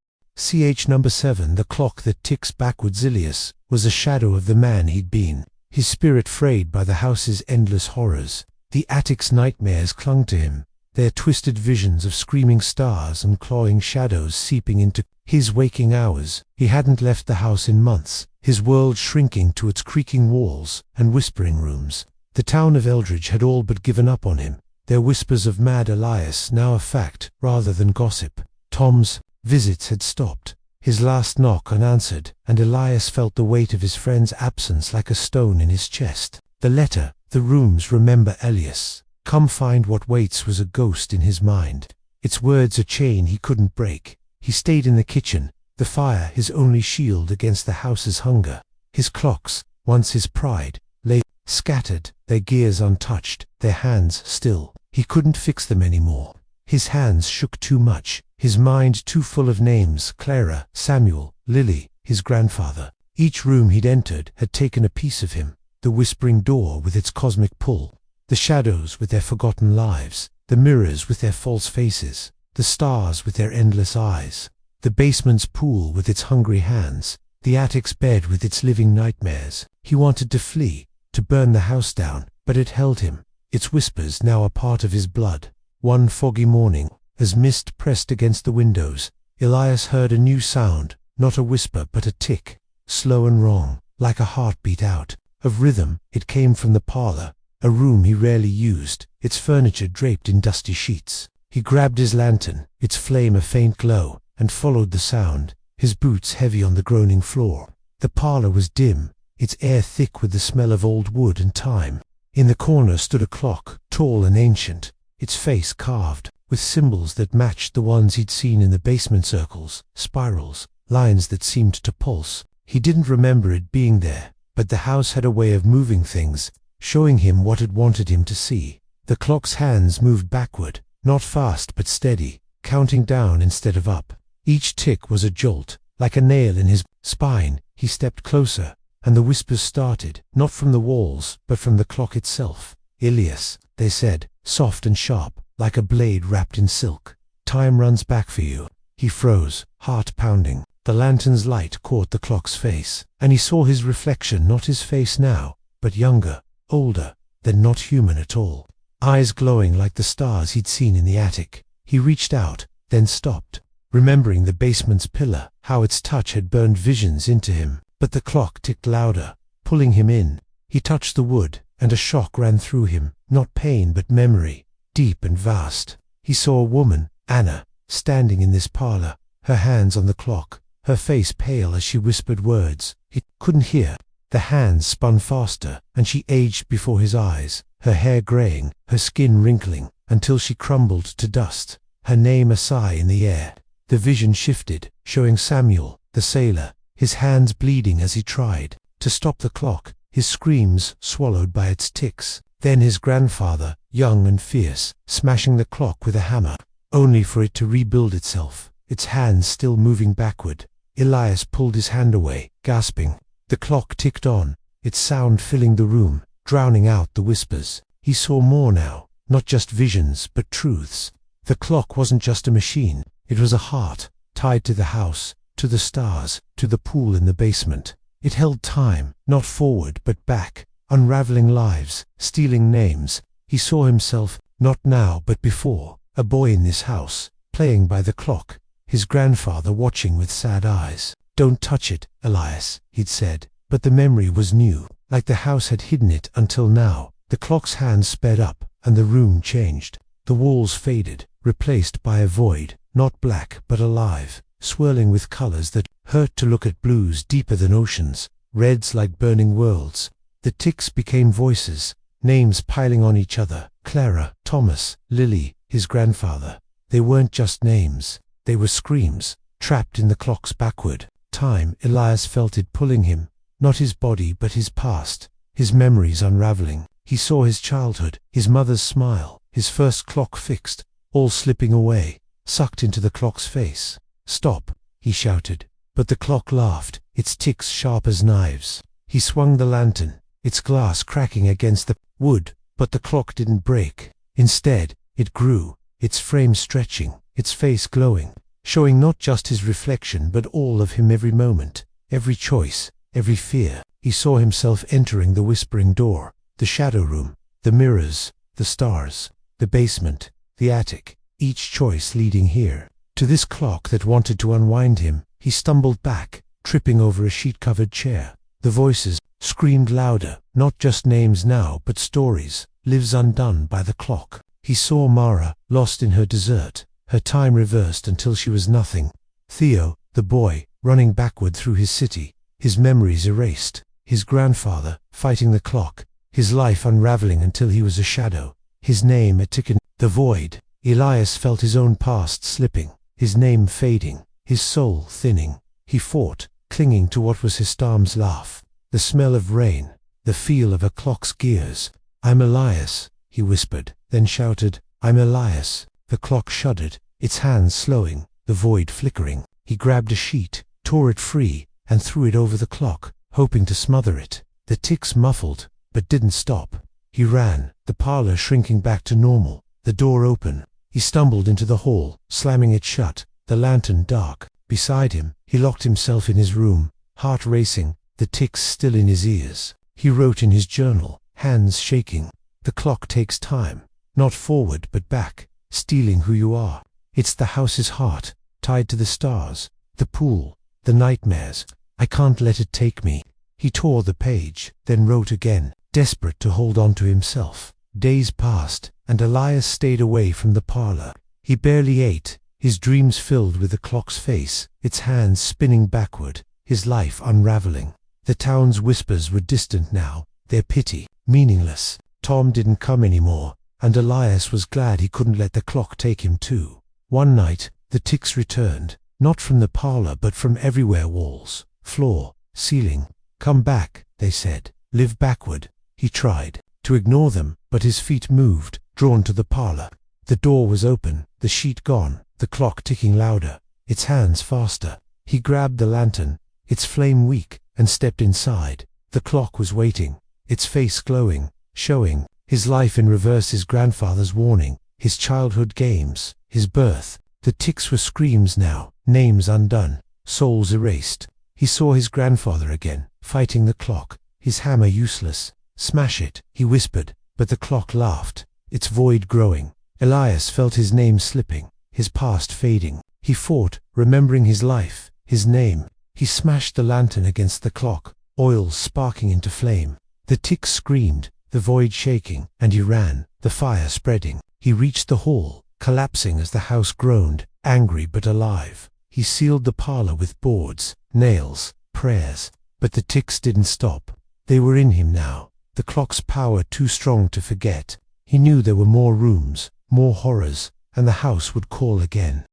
Number 7, the clock that ticks backwards. Elias was a shadow of the man he'd been, his spirit frayed by the house's endless horrors. The attic's nightmares clung to him, their twisted visions of screaming stars and clawing shadows seeping into his waking hours. He hadn't left the house in months, his world shrinking to its creaking walls and whispering rooms. The town of Eldridge had all but given up on him, their whispers of mad Elias now a fact rather than gossip. Tom's visits had stopped, his last knock unanswered, and Elias felt the weight of his friend's absence like a stone in his chest. The letter, the rooms remember Elias. Come find what waits was a ghost in his mind, its words a chain he couldn't break. He stayed in the kitchen, the fire his only shield against the house's hunger. His clocks, once his pride, lay scattered, their gears untouched, their hands still. He couldn't fix them anymore. His hands shook too much, his mind too full of names: Clara, Samuel, Lily, his grandfather. Each room he'd entered had taken a piece of him, the whispering door with its cosmic pull, the shadows with their forgotten lives, the mirrors with their false faces, the stars with their endless eyes, the basement's pool with its hungry hands, the attic's bed with its living nightmares. He wanted to flee, to burn the house down, but it held him, its whispers now a part of his blood. One foggy morning, as mist pressed against the windows, Elias heard a new sound, not a whisper but a tick, slow and wrong, like a heartbeat out of rhythm. It came from the parlor, a room he rarely used, its furniture draped in dusty sheets. He grabbed his lantern, its flame a faint glow, and followed the sound, his boots heavy on the groaning floor. The parlor was dim, its air thick with the smell of old wood and time. In the corner stood a clock, tall and ancient, its face carved, with symbols that matched the ones he'd seen in the basement: circles, spirals, lines that seemed to pulse. He didn't remember it being there, but the house had a way of moving things, showing him what it wanted him to see. The clock's hands moved backward, not fast but steady, counting down instead of up. Each tick was a jolt, like a nail in his spine. He stepped closer, and the whispers started, not from the walls, but from the clock itself. "Elias," they said, soft and sharp, like a blade wrapped in silk. "Time runs back for you." He froze, heart pounding. The lantern's light caught the clock's face, and he saw his reflection, not his face now, but younger, older, then not human at all. Eyes glowing like the stars he'd seen in the attic. He reached out, then stopped, remembering the basement's pillar, how its touch had burned visions into him. But the clock ticked louder, pulling him in. He touched the wood, and a shock ran through him, not pain but memory, deep and vast. He saw a woman, Anna, standing in this parlor, her hands on the clock, her face pale as she whispered words he couldn't hear. The hands spun faster, and she aged before his eyes, her hair graying, her skin wrinkling, until she crumbled to dust, her name a sigh in the air. The vision shifted, showing Samuel, the sailor, his hands bleeding as he tried to stop the clock, his screams swallowed by its ticks. Then his grandfather, young and fierce, smashing the clock with a hammer, only for it to rebuild itself, its hands still moving backward. Elias pulled his hand away, gasping. The clock ticked on, its sound filling the room, drowning out the whispers. He saw more now, not just visions but truths. The clock wasn't just a machine, it was a heart, tied to the house, to the stars, to the pool in the basement. It held time, not forward but back, unraveling lives, stealing names. He saw himself, not now but before, a boy in this house, playing by the clock, his grandfather watching with sad eyes. "Don't touch it, Elias," he'd said, but the memory was new, like the house had hidden it until now. The clock's hands sped up, and the room changed. The walls faded, replaced by a void, not black but alive, swirling with colors that hurt to look at, blues deeper than oceans, reds like burning worlds. The ticks became voices, names piling on each other. Clara, Thomas, Lily, his grandfather. They weren't just names, they were screams, trapped in the clock's backward time. Elias felt it pulling him, not his body but his past, his memories unraveling. He saw his childhood, his mother's smile, his first clock fixed, all slipping away, sucked into the clock's face. "Stop," he shouted, but the clock laughed, its ticks sharp as knives. He swung the lantern, its glass cracking against the wood, but the clock didn't break. Instead, it grew, its frame stretching, its face glowing, showing not just his reflection but all of him, every moment, every choice, every fear. He saw himself entering the whispering door, the shadow room, the mirrors, the stars, the basement, the attic, each choice leading here, to this clock that wanted to unwind him. He stumbled back, tripping over a sheet-covered chair. The voices screamed louder, not just names now but stories, lives undone by the clock. He saw Mara, lost in her desert, her time reversed until she was nothing. Theo, the boy, running backward through his city, his memories erased. His grandfather, fighting the clock, his life unraveling until he was a shadow. His name a tick in the void. Elias felt his own past slipping, his name fading, his soul thinning. He fought, clinging to what was Histam's laugh, the smell of rain, the feel of a clock's gears. "I'm Elias," he whispered, then shouted, "I'm Elias." The clock shuddered, its hands slowing, the void flickering. He grabbed a sheet, tore it free, and threw it over the clock, hoping to smother it. The ticks muffled, but didn't stop. He ran, the parlor shrinking back to normal, the door open. He stumbled into the hall, slamming it shut, the lantern dark. Beside him, he locked himself in his room, heart racing, the ticks still in his ears. He wrote in his journal, hands shaking. "The clock takes time, not forward but back, stealing who you are. It's the house's heart, tied to the stars, the pool, the nightmares. I can't let it take me." He tore the page, then wrote again, desperate to hold on to himself. Days passed, and Elias stayed away from the parlor. He barely ate, his dreams filled with the clock's face, its hands spinning backward, his life unraveling. The town's whispers were distant now, their pity meaningless. Tom didn't come anymore, and Elias was glad he couldn't let the clock take him too. One night, the ticks returned, not from the parlor but from everywhere: walls, floor, ceiling. "Come back," they said. "Live backward." He tried to ignore them, but his feet moved, drawn to the parlor. The door was open, the sheet gone, the clock ticking louder, its hands faster. He grabbed the lantern, its flame weak, and stepped inside. The clock was waiting, its face glowing, showing his life in reverse, his grandfather's warning, his childhood games, his birth. The ticks were screams now, names undone, souls erased. He saw his grandfather again, fighting the clock, his hammer useless. "Smash it," he whispered, but the clock laughed, its void growing. Elias felt his name slipping, his past fading. He fought, remembering his life, his name. He smashed the lantern against the clock, oil sparking into flame. The ticks screamed, the void shaking, and he ran, the fire spreading. He reached the hall, collapsing as the house groaned, angry but alive. He sealed the parlor with boards, nails, prayers. But the ticks didn't stop. They were in him now, the clock's power too strong to forget. He knew there were more rooms, more horrors, and the house would call again.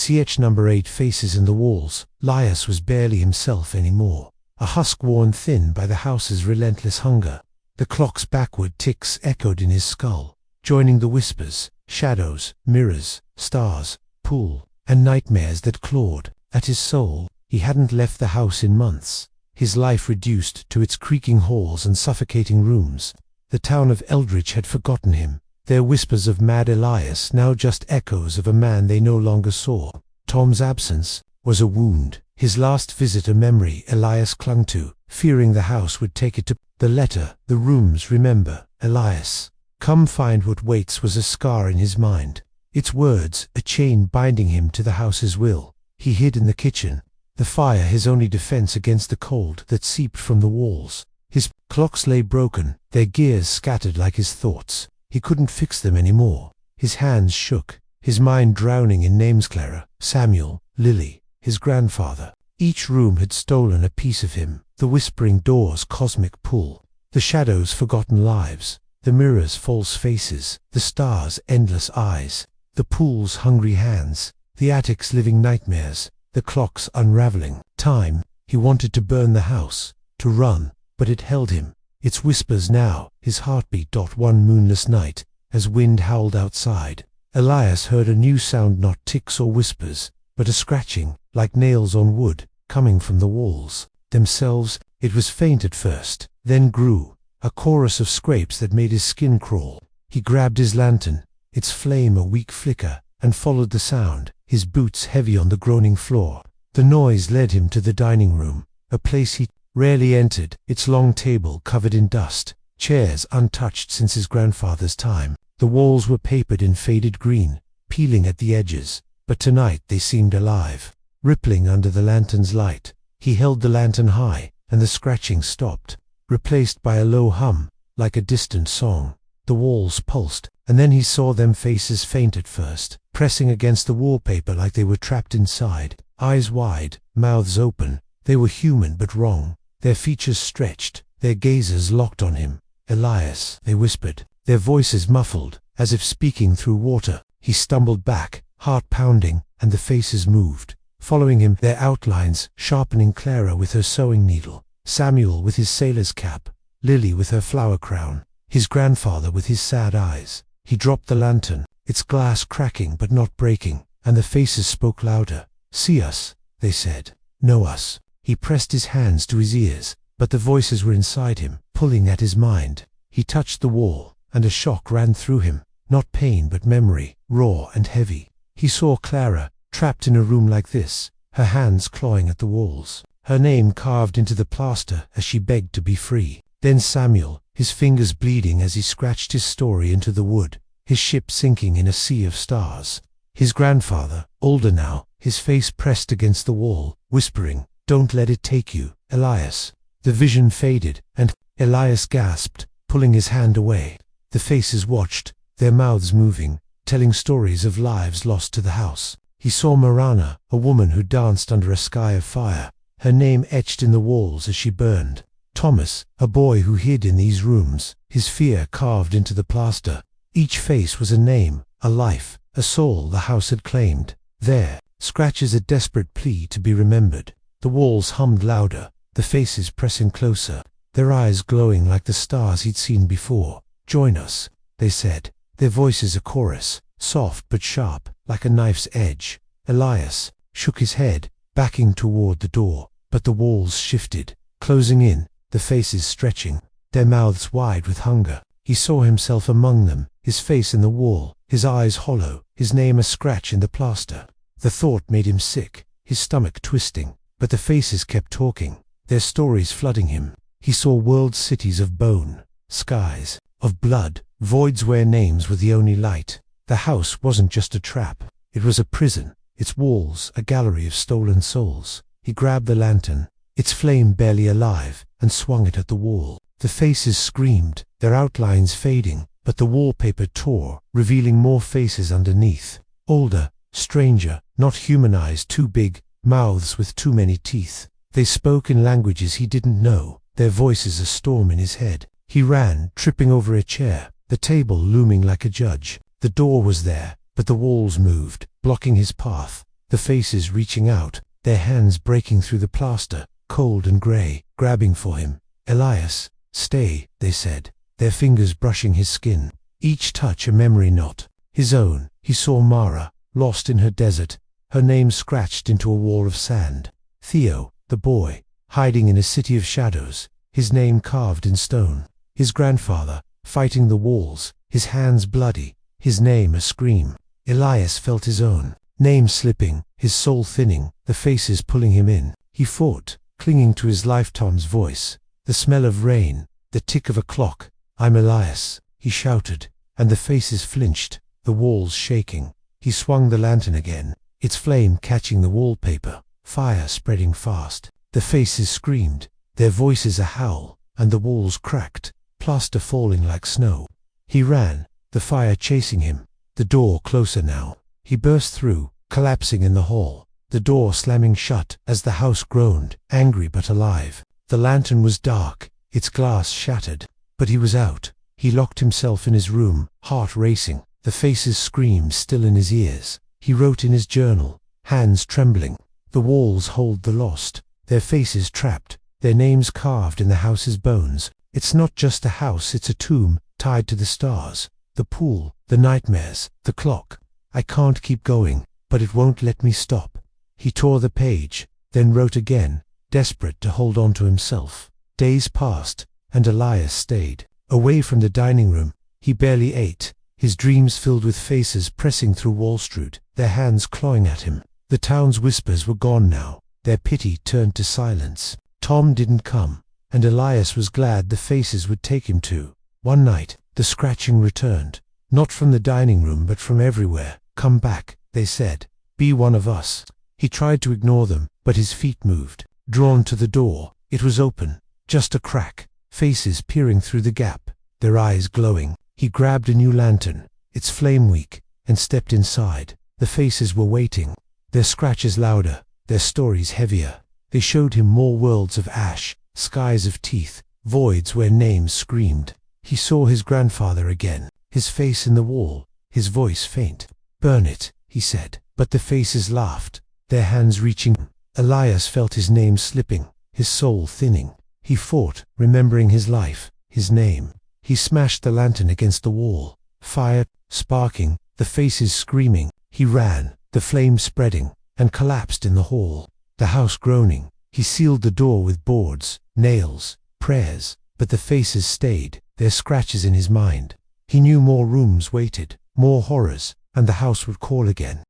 Etched number 8 faces in the walls. Elias was barely himself anymore, a husk worn thin by the house's relentless hunger. The clock's backward ticks echoed in his skull, joining the whispers, shadows, mirrors, stars, pool, and nightmares that clawed at his soul. He hadn't left the house in months, his life reduced to its creaking halls and suffocating rooms. The town of Eldritch had forgotten him, their whispers of mad Elias now just echoes of a man they no longer saw. Tom's absence was a wound, his last visit a memory Elias clung to, fearing the house would take it to. The letter, the rooms, remember, Elias. Come find what waits was a scar in his mind. Its words, a chain binding him to the house's will. He hid in the kitchen, the fire his only defense against the cold that seeped from the walls. His clocks lay broken, their gears scattered like his thoughts. He couldn't fix them anymore. His hands shook, his mind drowning in names: Clara, Samuel, Lily, his grandfather. Each room had stolen a piece of him. The whispering doors' cosmic pull, the shadows' forgotten lives, the mirrors' false faces, the stars' endless eyes, the pool's hungry hands, the attic's living nightmares, the clock's unraveling time. He wanted to burn the house, to run, but it held him, its whispers now, his heartbeat. One moonless night, as wind howled outside, Elias heard a new sound, not ticks or whispers, but a scratching, like nails on wood, coming from the walls themselves. It was faint at first, then grew, a chorus of scrapes that made his skin crawl. He grabbed his lantern, its flame a weak flicker, and followed the sound, his boots heavy on the groaning floor. The noise led him to the dining room, a place he rarely entered, its long table covered in dust, chairs untouched since his grandfather's time. The walls were papered in faded green, peeling at the edges, but tonight they seemed alive, rippling under the lantern's light. He held the lantern high, and the scratching stopped, replaced by a low hum, like a distant song. The walls pulsed, and then he saw them, faces faint at first, pressing against the wallpaper like they were trapped inside, eyes wide, mouths open. They were human but wrong, their features stretched, their gazes locked on him. Elias, they whispered, their voices muffled, as if speaking through water. He stumbled back, heart pounding, and the faces moved, following him, their outlines sharpening. Clara with her sewing needle, Samuel with his sailor's cap, Lily with her flower crown, his grandfather with his sad eyes. He dropped the lantern, its glass cracking but not breaking, and the faces spoke louder. See us, they said. Know us. He pressed his hands to his ears, but the voices were inside him, pulling at his mind. He touched the wall, and a shock ran through him, not pain but memory, raw and heavy. He saw Clara, trapped in a room like this, her hands clawing at the walls, her name carved into the plaster as she begged to be free. Then Samuel, his fingers bleeding as he scratched his story into the wood, his ship sinking in a sea of stars. His grandfather, older now, his face pressed against the wall, whispering, "Don't let it take you, Elias." The vision faded, and Elias gasped, pulling his hand away. The faces watched, their mouths moving, telling stories of lives lost to the house. He saw Marana, a woman who danced under a sky of fire, her name etched in the walls as she burned. Thomas, a boy who hid in these rooms, his fear carved into the plaster. Each face was a name, a life, a soul the house had claimed. There, scratches a desperate plea to be remembered. The walls hummed louder, the faces pressing closer, their eyes glowing like the stars he'd seen before. "Join us," they said, their voices a chorus, soft but sharp, like a knife's edge. Elias shook his head, backing toward the door, but the walls shifted, closing in, the faces stretching, their mouths wide with hunger. He saw himself among them, his face in the wall, his eyes hollow, his name a scratch in the plaster. The thought made him sick, his stomach twisting, but the faces kept talking, their stories flooding him. He saw world cities of bone, skies of blood, voids where names were the only light. The house wasn't just a trap, it was a prison, its walls a gallery of stolen souls. He grabbed the lantern, its flame barely alive, and swung it at the wall. The faces screamed, their outlines fading, but the wallpaper tore, revealing more faces underneath. Older, stranger, not humanized, too big, mouths with too many teeth. They spoke in languages he didn't know, their voices a storm in his head. He ran, tripping over a chair, the table looming like a judge. The door was there, but the walls moved, blocking his path. The faces reaching out, their hands breaking through the plaster, cold and grey, grabbing for him. "Elias, stay," they said, their fingers brushing his skin. Each touch a memory knot. His own. He saw Mara, lost in her desert, her name scratched into a wall of sand. Theo, the boy, hiding in a city of shadows, his name carved in stone. His grandfather, fighting the walls, his hands bloody, his name a scream. Elias felt his own name slipping, his soul thinning, the faces pulling him in. He fought, clinging to his lifetime's voice. The smell of rain, the tick of a clock. "I'm Elias," he shouted, and the faces flinched, the walls shaking. He swung the lantern again, its flame catching the wallpaper, fire spreading fast. The faces screamed, their voices a howl, and the walls cracked, plaster falling like snow. He ran, the fire chasing him, the door closer now. He burst through, collapsing in the hall, the door slamming shut as the house groaned, angry but alive. The lantern was dark, its glass shattered, but he was out. He locked himself in his room, heart racing, the faces' screams still in his ears. He wrote in his journal, hands trembling. The walls hold the lost, their faces trapped, their names carved in the house's bones. It's not just a house, it's a tomb, tied to the stars, the pool, the nightmares, the clock. I can't keep going, but it won't let me stop. He tore the page, then wrote again, desperate to hold on to himself. Days passed, and Elias stayed. Away from the dining room, he barely ate, his dreams filled with faces pressing through Wall Street, their hands clawing at him. The town's whispers were gone now, their pity turned to silence. Tom didn't come, and Elias was glad the faces would take him to. One night, the scratching returned, not from the dining room but from everywhere. "Come back," they said. "Be one of us." He tried to ignore them, but his feet moved. Drawn to the door, it was open, just a crack, faces peering through the gap, their eyes glowing. He grabbed a new lantern, its flame weak, and stepped inside. The faces were waiting, their scratches louder, their stories heavier. They showed him more worlds of ash, skies of teeth, voids where names screamed. He saw his grandfather again, his face in the wall, his voice faint. "Burn it," he said, but the faces laughed, their hands reaching. Elias felt his name slipping, his soul thinning. He fought, remembering his life, his name. He smashed the lantern against the wall, fire sparking, the faces screaming. He ran, the flame spreading, and collapsed in the hall, the house groaning. He sealed the door with boards, nails, prayers, but the faces stayed, their scratches in his mind. He knew more rooms waited, more horrors, and the house would call again.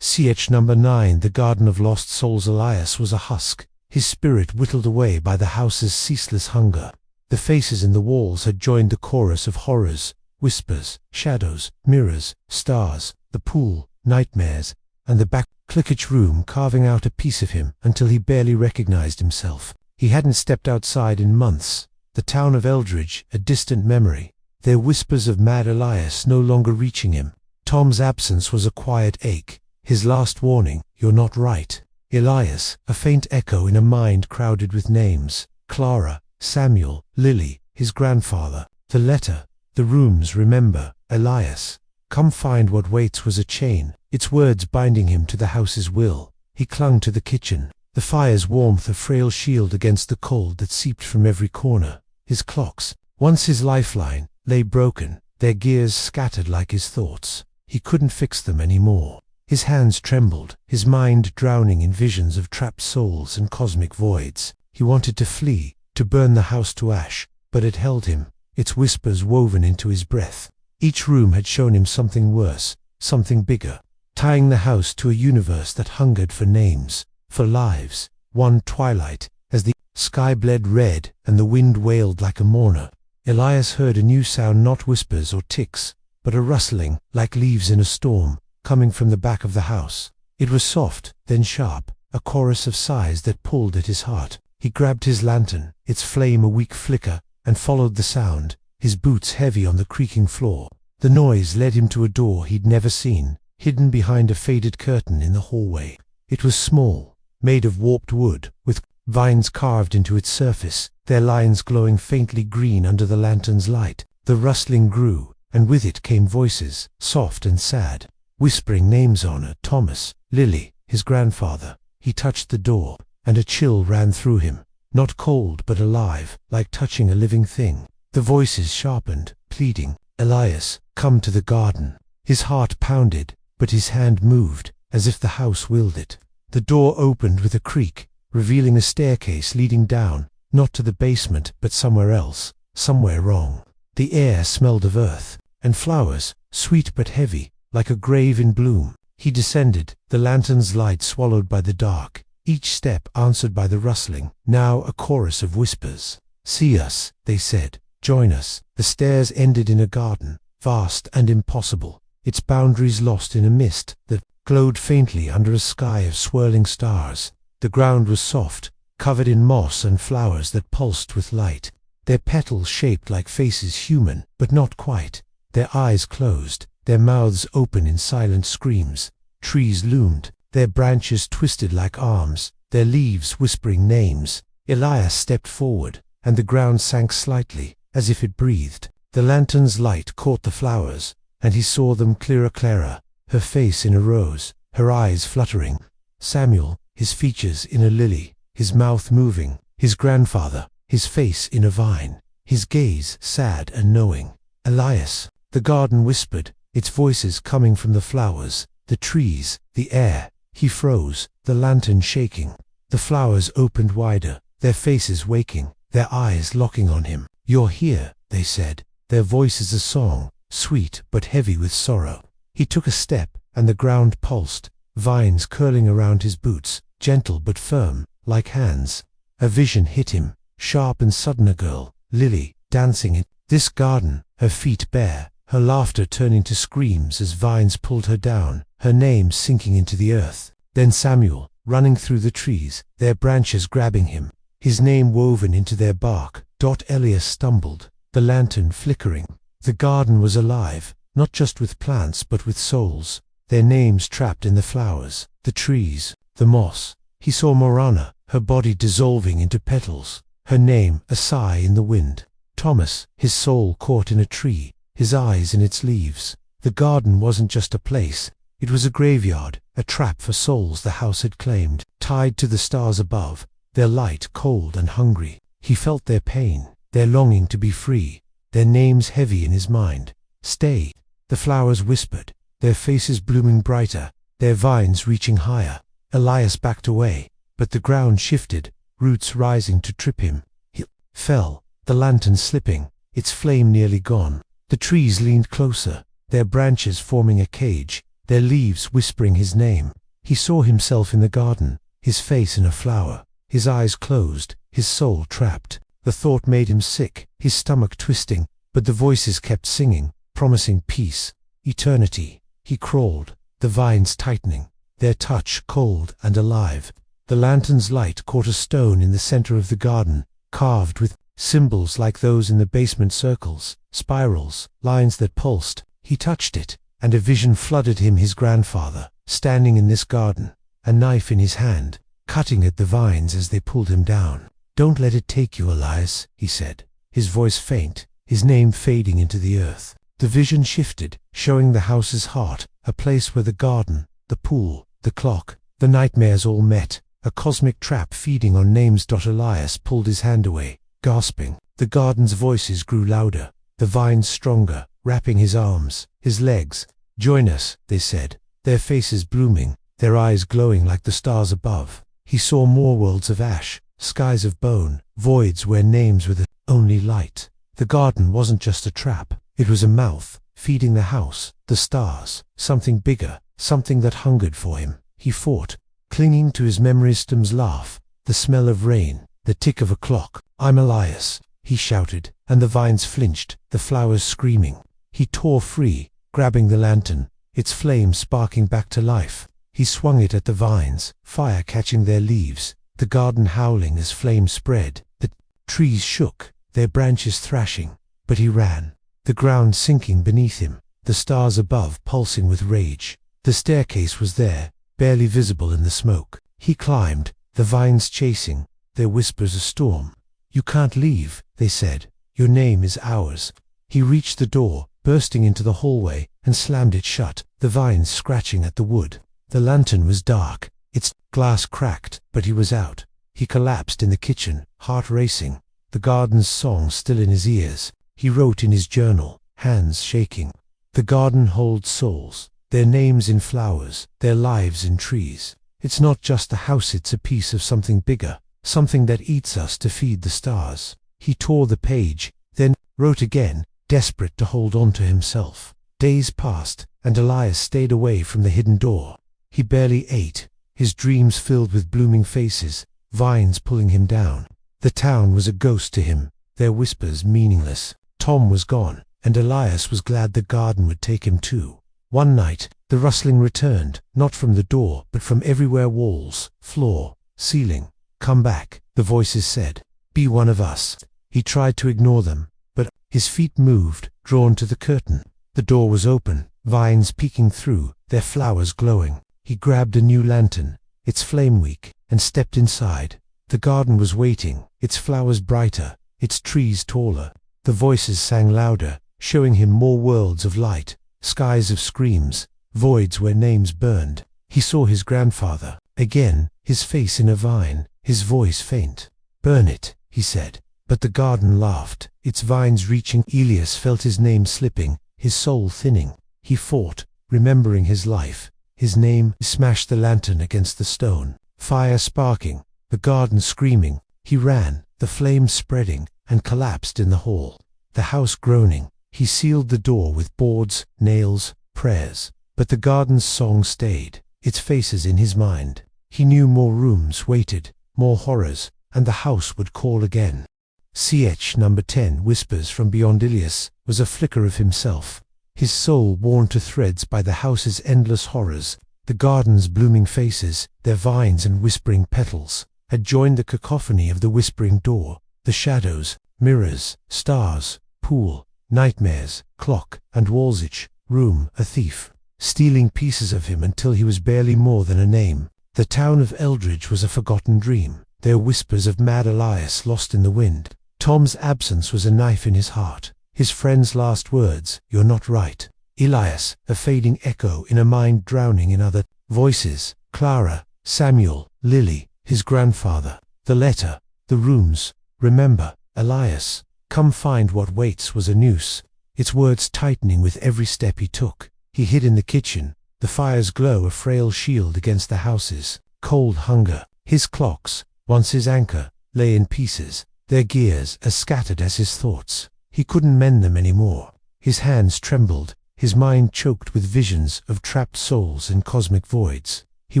Etched number 9, the Garden of Lost Souls. Elias was a husk, his spirit whittled away by the house's ceaseless hunger. The faces in the walls had joined the chorus of horrors, whispers, shadows, mirrors, stars, the pool, nightmares, and the back clickage room carving out a piece of him until he barely recognized himself. He hadn't stepped outside in months. The town of Eldridge, a distant memory, their whispers of mad Elias no longer reaching him. Tom's absence was a quiet ache, his last warning, "You're not right." Elias, a faint echo in a mind crowded with names, Clara, Samuel, Lily, his grandfather. The letter, the rooms. "Remember, Elias, come find what waits" was a chain, its words binding him to the house's will. He clung to the kitchen, the fire's warmth a frail shield against the cold that seeped from every corner. His clocks, once his lifeline, lay broken, their gears scattered like his thoughts. He couldn't fix them anymore. His hands trembled, his mind drowning in visions of trapped souls and cosmic voids. He wanted to flee, to burn the house to ash, but it held him, its whispers woven into his breath. Each room had shown him something worse, something bigger, tying the house to a universe that hungered for names, for lives. One twilight, as the sky bled red and the wind wailed like a mourner, Elias heard a new sound, not whispers or ticks, but a rustling, like leaves in a storm, coming from the back of the house. It was soft, then sharp, a chorus of sighs that pulled at his heart. He grabbed his lantern, its flame a weak flicker, and followed the sound, his boots heavy on the creaking floor. The noise led him to a door he'd never seen, hidden behind a faded curtain in the hallway. It was small, made of warped wood, with vines carved into its surface, their lines glowing faintly green under the lantern's light. The rustling grew, and with it came voices, soft and sad, whispering names on it. Thomas, Lily, his grandfather. He touched the door, and a chill ran through him, not cold but alive, like touching a living thing. The voices sharpened, pleading, "Elias, come to the garden." His heart pounded, but his hand moved, as if the house willed it. The door opened with a creak, revealing a staircase leading down, not to the basement but somewhere else, somewhere wrong. The air smelled of earth and flowers, sweet but heavy, like a grave in bloom. He descended, the lantern's light swallowed by the dark, each step answered by the rustling, now a chorus of whispers. "See us," they said. "Join us." The stairs ended in a garden, vast and impossible, its boundaries lost in a mist that glowed faintly under a sky of swirling stars. The ground was soft, covered in moss and flowers that pulsed with light, their petals shaped like faces, human, but not quite, their eyes closed, their mouths open in silent screams. Trees loomed, their branches twisted like arms, their leaves whispering names. Elias stepped forward, and the ground sank slightly, as if it breathed. The lantern's light caught the flowers, and he saw them clearer, her face in a rose, her eyes fluttering. Samuel, his features in a lily, his mouth moving. His grandfather, his face in a vine, his gaze sad and knowing. Elias, the garden whispered, its voices coming from the flowers, the trees, the air. He froze, the lantern shaking. The flowers opened wider, their faces waking, their eyes locking on him. "You're here," they said, their voices a song, sweet but heavy with sorrow. He took a step, and the ground pulsed, vines curling around his boots, gentle but firm, like hands. A vision hit him, sharp and sudden. A girl, Lily, dancing in this garden, her feet bare, her laughter turning to screams as vines pulled her down, her name sinking into the earth. Then Samuel, running through the trees, their branches grabbing him, his name woven into their bark. Elias stumbled, the lantern flickering. The garden was alive, not just with plants but with souls, their names trapped in the flowers, the trees, the moss. He saw Morana, her body dissolving into petals, her name a sigh in the wind. Thomas, his soul caught in a tree, his eyes in its leaves. The garden wasn't just a place, it was a graveyard, a trap for souls the house had claimed, tied to the stars above, their light cold and hungry. He felt their pain, their longing to be free, their names heavy in his mind. "Stay," the flowers whispered, their faces blooming brighter, their vines reaching higher. Elias backed away, but the ground shifted, roots rising to trip him. He fell, the lantern slipping, its flame nearly gone. The trees leaned closer, their branches forming a cage, their leaves whispering his name. He saw himself in the garden, his face in a flower, his eyes closed, his soul trapped. The thought made him sick, his stomach twisting, but the voices kept singing, promising peace, eternity. He crawled, the vines tightening, their touch cold and alive. The lantern's light caught a stone in the center of the garden, carved with symbols like those in the basement, circles, spirals, lines that pulsed. He touched it, and a vision flooded him, his grandfather, standing in this garden, a knife in his hand, cutting at the vines as they pulled him down. "Don't let it take you, Elias," he said, his voice faint, his name fading into the earth. The vision shifted, showing the house's heart, a place where the garden, the pool, the clock, the nightmares all met, a cosmic trap feeding on names. Elias pulled his hand away, gasping. The garden's voices grew louder, the vines stronger, wrapping his arms, his legs. "Join us," they said, their faces blooming, their eyes glowing like the stars above. He saw more worlds of ash, skies of bone, voids where names were the only light. The garden wasn't just a trap, it was a mouth, feeding the house, the stars, something bigger, something that hungered for him. He fought, clinging to his memory's laugh, the smell of rain, the tick of a clock. "I'm Elias," he shouted, and the vines flinched, the flowers screaming. He tore free, grabbing the lantern, its flame sparking back to life. He swung it at the vines, fire catching their leaves, the garden howling as flame spread. The trees shook, their branches thrashing, but he ran, the ground sinking beneath him, the stars above pulsing with rage. The staircase was there, barely visible in the smoke. He climbed, the vines chasing, their whispers a storm. "You can't leave," they said. "Your name is ours." He reached the door, bursting into the hallway, and slammed it shut, the vines scratching at the wood. The lantern was dark, its glass cracked, but he was out. He collapsed in the kitchen, heart racing, the garden's song still in his ears. He wrote in his journal, hands shaking. The garden holds souls, their names in flowers, their lives in trees. It's not just a house, it's a piece of something bigger, something that eats us to feed the stars. He tore the page, then wrote again, desperate to hold on to himself. Days passed, and Elias stayed away from the hidden door. He barely ate, his dreams filled with blooming faces, vines pulling him down. The town was a ghost to him, their whispers meaningless. Tom was gone, and Elias was glad the garden would take him too. One night, the rustling returned, not from the door, but from everywhere: walls, floor, ceiling. "Come back," the voices said. "Be one of us." He tried to ignore them, but his feet moved, drawn to the curtain. The door was open, vines peeking through, their flowers glowing. He grabbed a new lantern, its flame weak, and stepped inside. The garden was waiting, its flowers brighter, its trees taller. The voices sang louder, showing him more worlds of light, skies of screams, voids where names burned. He saw his grandfather, again, his face in a vine, his voice faint. "Burn it," he said. But the garden laughed, its vines reaching. Elias felt his name slipping, his soul thinning. He fought, remembering his life, his name. Smashed the lantern against the stone, fire sparking, the garden screaming. He ran, the flames spreading, and collapsed in the hall. The house groaning. He sealed the door with boards, nails, prayers. But the garden's song stayed, its faces in his mind. He knew more rooms waited, more horrors, and the house would call again. Ch number 10, whispers from beyond. Elias was a flicker of himself, his soul worn to threads by the house's endless horrors. The garden's blooming faces, their vines and whispering petals, had joined the cacophony of the whispering door. The shadows, mirrors, stars, pool, nightmares, clock, and walls. Each room a thief, stealing pieces of him until he was barely more than a name. The town of Eldridge was a forgotten dream, their whispers of mad Elias lost in the wind. Tom's absence was a knife in his heart, his friend's last words, "You're not right." Elias, a fading echo in a mind drowning in other voices. Clara, Samuel, Lily, his grandfather. The letter, the rooms. "Remember, Elias, come find what waits," was a noose, its words tightening with every step he took. He hid in the kitchen, the fire's glow a frail shield against the house's cold hunger. His clocks, once his anchor, lay in pieces, their gears as scattered as his thoughts. He couldn't mend them anymore. His hands trembled, his mind choked with visions of trapped souls in cosmic voids. He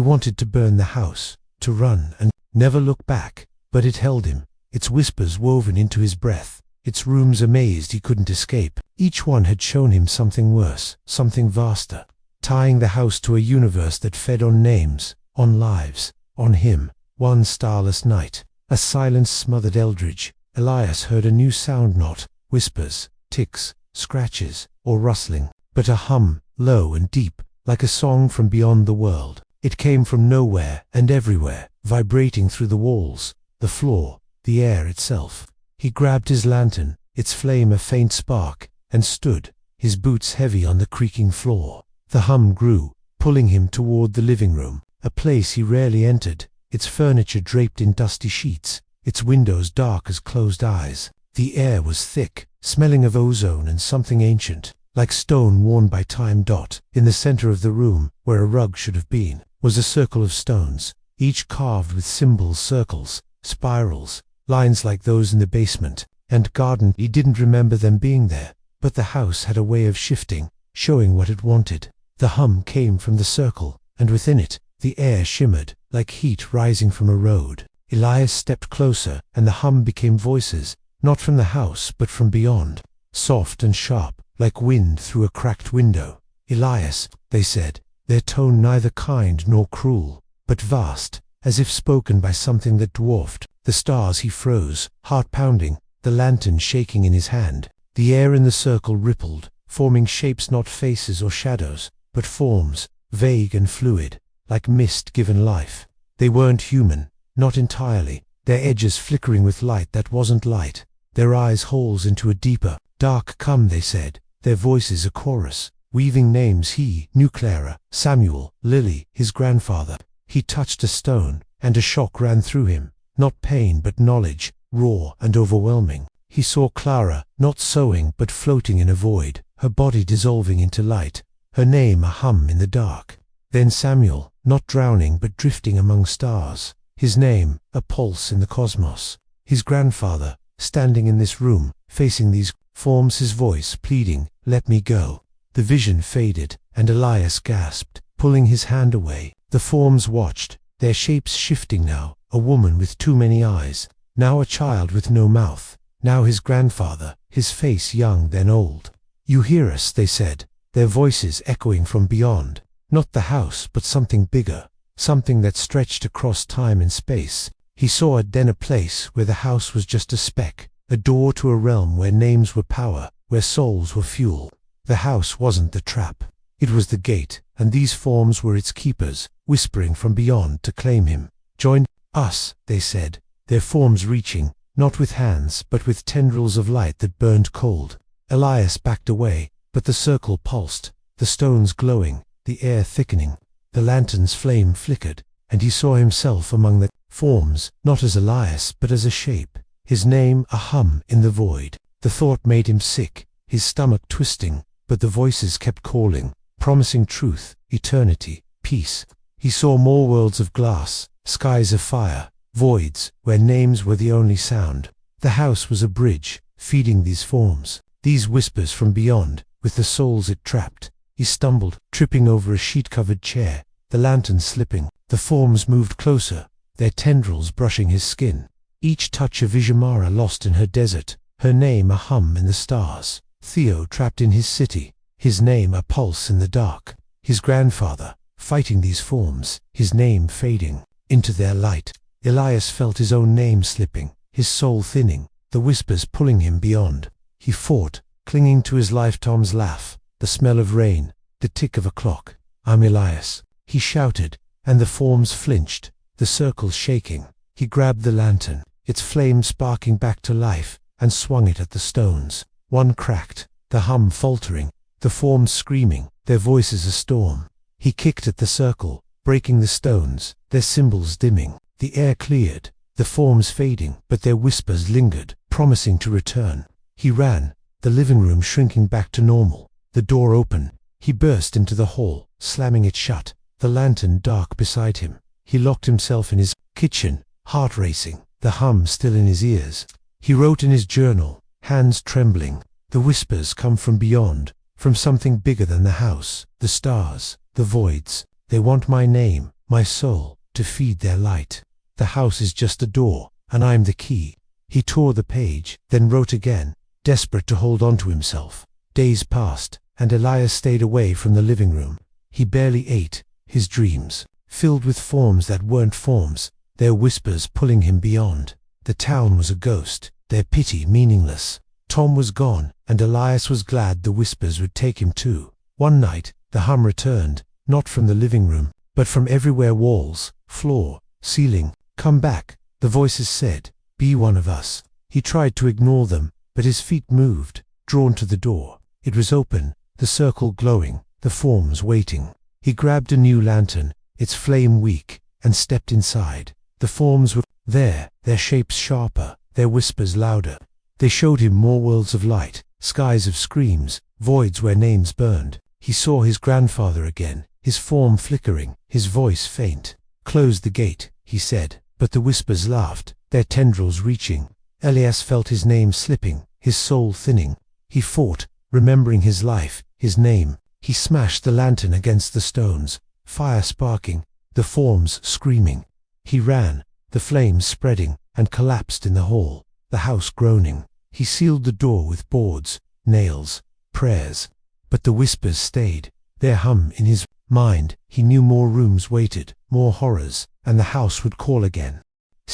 wanted to burn the house, to run and never look back, but it held him, its whispers woven into his breath, its rooms amazed he couldn't escape. Each one had shown him something worse, something vaster, tying the house to a universe that fed on names, on lives, on him. One starless night, a silence smothered Eldridge. Elias heard a new sound, not whispers, ticks, scratches, or rustling, but a hum, low and deep, like a song from beyond the world. It came from nowhere and everywhere, vibrating through the walls, the floor, the air itself. He grabbed his lantern, its flame a faint spark, and stood, his boots heavy on the creaking floor. The hum grew, pulling him toward the living room, a place he rarely entered, its furniture draped in dusty sheets, its windows dark as closed eyes. The air was thick, smelling of ozone and something ancient, like stone worn by time. In the center of the room, where a rug should have been, was a circle of stones, each carved with symbols, circles, spirals, lines like those in the basement and garden. He didn't remember them being there, but the house had a way of shifting, showing what it wanted. The hum came from the circle, and within it, the air shimmered, like heat rising from a road. Elias stepped closer, and the hum became voices, not from the house but from beyond, soft and sharp, like wind through a cracked window. "Elias," they said, their tone neither kind nor cruel, but vast, as if spoken by something that dwarfed the stars. He froze, heart pounding, the lantern shaking in his hand. The air in the circle rippled, forming shapes, not faces or shadows, but forms, vague and fluid, like mist given life. They weren't human, not entirely, their edges flickering with light that wasn't light, their eyes holes into a deeper, dark come, they said, their voices a chorus, weaving names. He knew Clara, Samuel, Lily, his grandfather. He touched a stone, and a shock ran through him, not pain but knowledge, raw and overwhelming. He saw Clara, not sewing but floating in a void, her body dissolving into light, her name a hum in the dark. Then Samuel, not drowning but drifting among stars, his name a pulse in the cosmos. His grandfather, standing in this room, facing these forms, his voice pleading, "Let me go." The vision faded, and Elias gasped, pulling his hand away. The forms watched, their shapes shifting now, a woman with too many eyes, now a child with no mouth, now his grandfather, his face young then old. "You hear us," they said, their voices echoing from beyond. Not the house, but something bigger, something that stretched across time and space. He saw a place where the house was just a speck, a door to a realm where names were power, where souls were fuel. The house wasn't the trap. It was the gate, and these forms were its keepers, whispering from beyond to claim him. "Join us," they said, their forms reaching, not with hands, but with tendrils of light that burned cold. Elias backed away, but the circle pulsed, the stones glowing, the air thickening. The lantern's flame flickered, and he saw himself among the forms, not as Elias, but as a shape, his name a hum in the void. The thought made him sick, his stomach twisting, but the voices kept calling, promising truth, eternity, peace. He saw more worlds of glass, skies of fire, voids where names were the only sound. The house was a bridge, feeding these forms, these whispers from beyond, with the souls it trapped. He stumbled, tripping over a sheet-covered chair, the lantern slipping. The forms moved closer, their tendrils brushing his skin. Each touch a Vijamara lost in her desert, her name a hum in the stars. Theo trapped in his city, his name a pulse in the dark. His grandfather, fighting these forms, his name fading into their light. Elias felt his own name slipping, his soul thinning, the whispers pulling him beyond. He fought, clinging to his lifetime's laugh, the smell of rain, the tick of a clock. "I'm Elias," he shouted, and the forms flinched, the circle shaking. He grabbed the lantern, its flame sparking back to life, and swung it at the stones. One cracked, the hum faltering, the forms screaming, their voices a storm. He kicked at the circle, breaking the stones, their symbols dimming. The air cleared, the forms fading, but their whispers lingered, promising to return. He ran, the living room shrinking back to normal. The door open. He burst into the hall, slamming it shut, the lantern dark beside him. He locked himself in his kitchen, heart racing, the hum still in his ears. He wrote in his journal, hands trembling. The whispers come from beyond, from something bigger than the house, the stars, the voids. They want my name, my soul, to feed their light. The house is just a door, and I'm the key. He tore the page, then wrote again, desperate to hold on to himself. Days passed, and Elias stayed away from the living room. He barely ate, his dreams, filled with forms that weren't forms, their whispers pulling him beyond. The town was a ghost, their pity meaningless. Tom was gone, and Elias was glad the whispers would take him too. One night, the hum returned, not from the living room, but from everywhere: walls, floor, ceiling. "Come back," the voices said, "be one of us." He tried to ignore them, but his feet moved, drawn to the door. It was open, the circle glowing, the forms waiting. He grabbed a new lantern, its flame weak, and stepped inside. The forms were there, their shapes sharper, their whispers louder. They showed him more worlds of light, skies of screams, voids where names burned. He saw his grandfather again, his form flickering, his voice faint. "Close the gate," he said, but the whispers laughed, their tendrils reaching. Elias felt his name slipping, his soul thinning. He fought, remembering his life, his name. He smashed the lantern against the stones, fire sparking, the forms screaming. He ran, the flames spreading, and collapsed in the hall, the house groaning. He sealed the door with boards, nails, prayers. But the whispers stayed, their hum in his mind. He knew more rooms waited, more horrors, and the house would call again.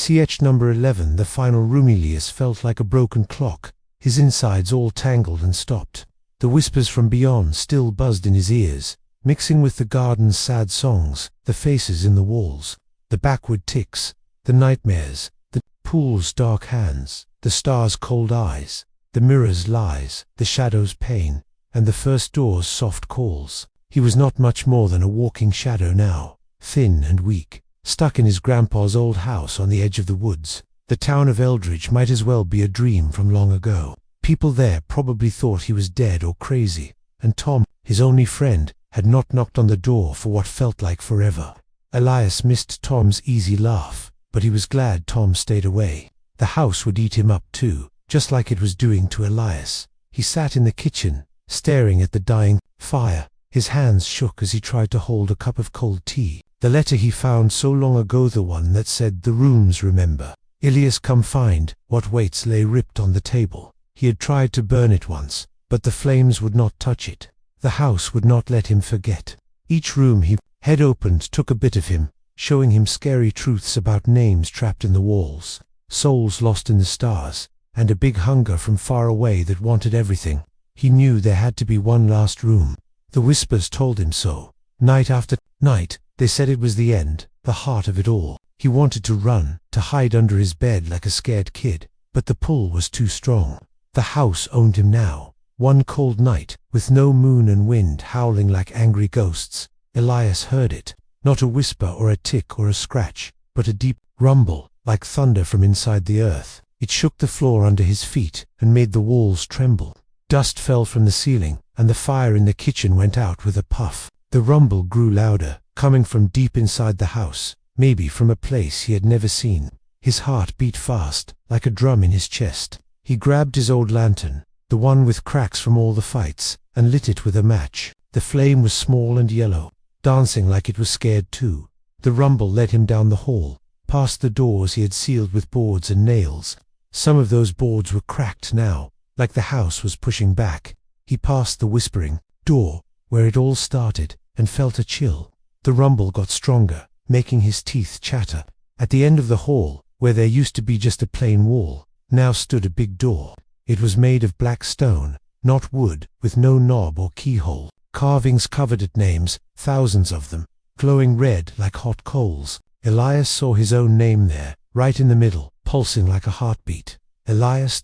Etched number 11, the final room. Elias felt like a broken clock, his insides all tangled and stopped. The whispers from beyond still buzzed in his ears, mixing with the garden's sad songs, the faces in the walls. the backward ticks, the nightmares, the pool's dark hands, the star's cold eyes, the mirror's lies, the shadow's pain, and the first door's soft calls. He was not much more than a walking shadow now, thin and weak, stuck in his grandpa's old house on the edge of the woods. The town of Eldridge might as well be a dream from long ago. People there probably thought he was dead or crazy, and Tom, his only friend, had not knocked on the door for what felt like forever. Elias missed Tom's easy laugh, but he was glad Tom stayed away. The house would eat him up too, just like it was doing to Elias. He sat in the kitchen, staring at the dying fire. His hands shook as he tried to hold a cup of cold tea. The letter he found so long ago, the one that said, "The rooms remember. Elias come find what waits," lay ripped on the table. He had tried to burn it once, but the flames would not touch it. The house would not let him forget. Each room he had opened took a bit of him, showing him scary truths about names trapped in the walls, souls lost in the stars, and a big hunger from far away that wanted everything. He knew there had to be one last room. The whispers told him so. Night after night, they said it was the end, the heart of it all. He wanted to run, to hide under his bed like a scared kid, but the pull was too strong. The house owned him now. One cold night, with no moon and wind howling like angry ghosts, Elias heard it. Not a whisper or a tick or a scratch, but a deep rumble, like thunder from inside the earth. It shook the floor under his feet and made the walls tremble. Dust fell from the ceiling, and the fire in the kitchen went out with a puff. The rumble grew louder, coming from deep inside the house, maybe from a place he had never seen. His heart beat fast, like a drum in his chest. He grabbed his old lantern, the one with cracks from all the fights, and lit it with a match. The flame was small and yellow, dancing like it was scared too. The rumble led him down the hall, past the doors he had sealed with boards and nails. Some of those boards were cracked now, like the house was pushing back. He passed the whispering door, where it all started, and felt a chill. The rumble got stronger, making his teeth chatter. At the end of the hall, where there used to be just a plain wall, now stood a big door. It was made of black stone, not wood, with no knob or keyhole. Carvings covered it, names, thousands of them, glowing red like hot coals. Elias saw his own name there, right in the middle, pulsing like a heartbeat. Elias ...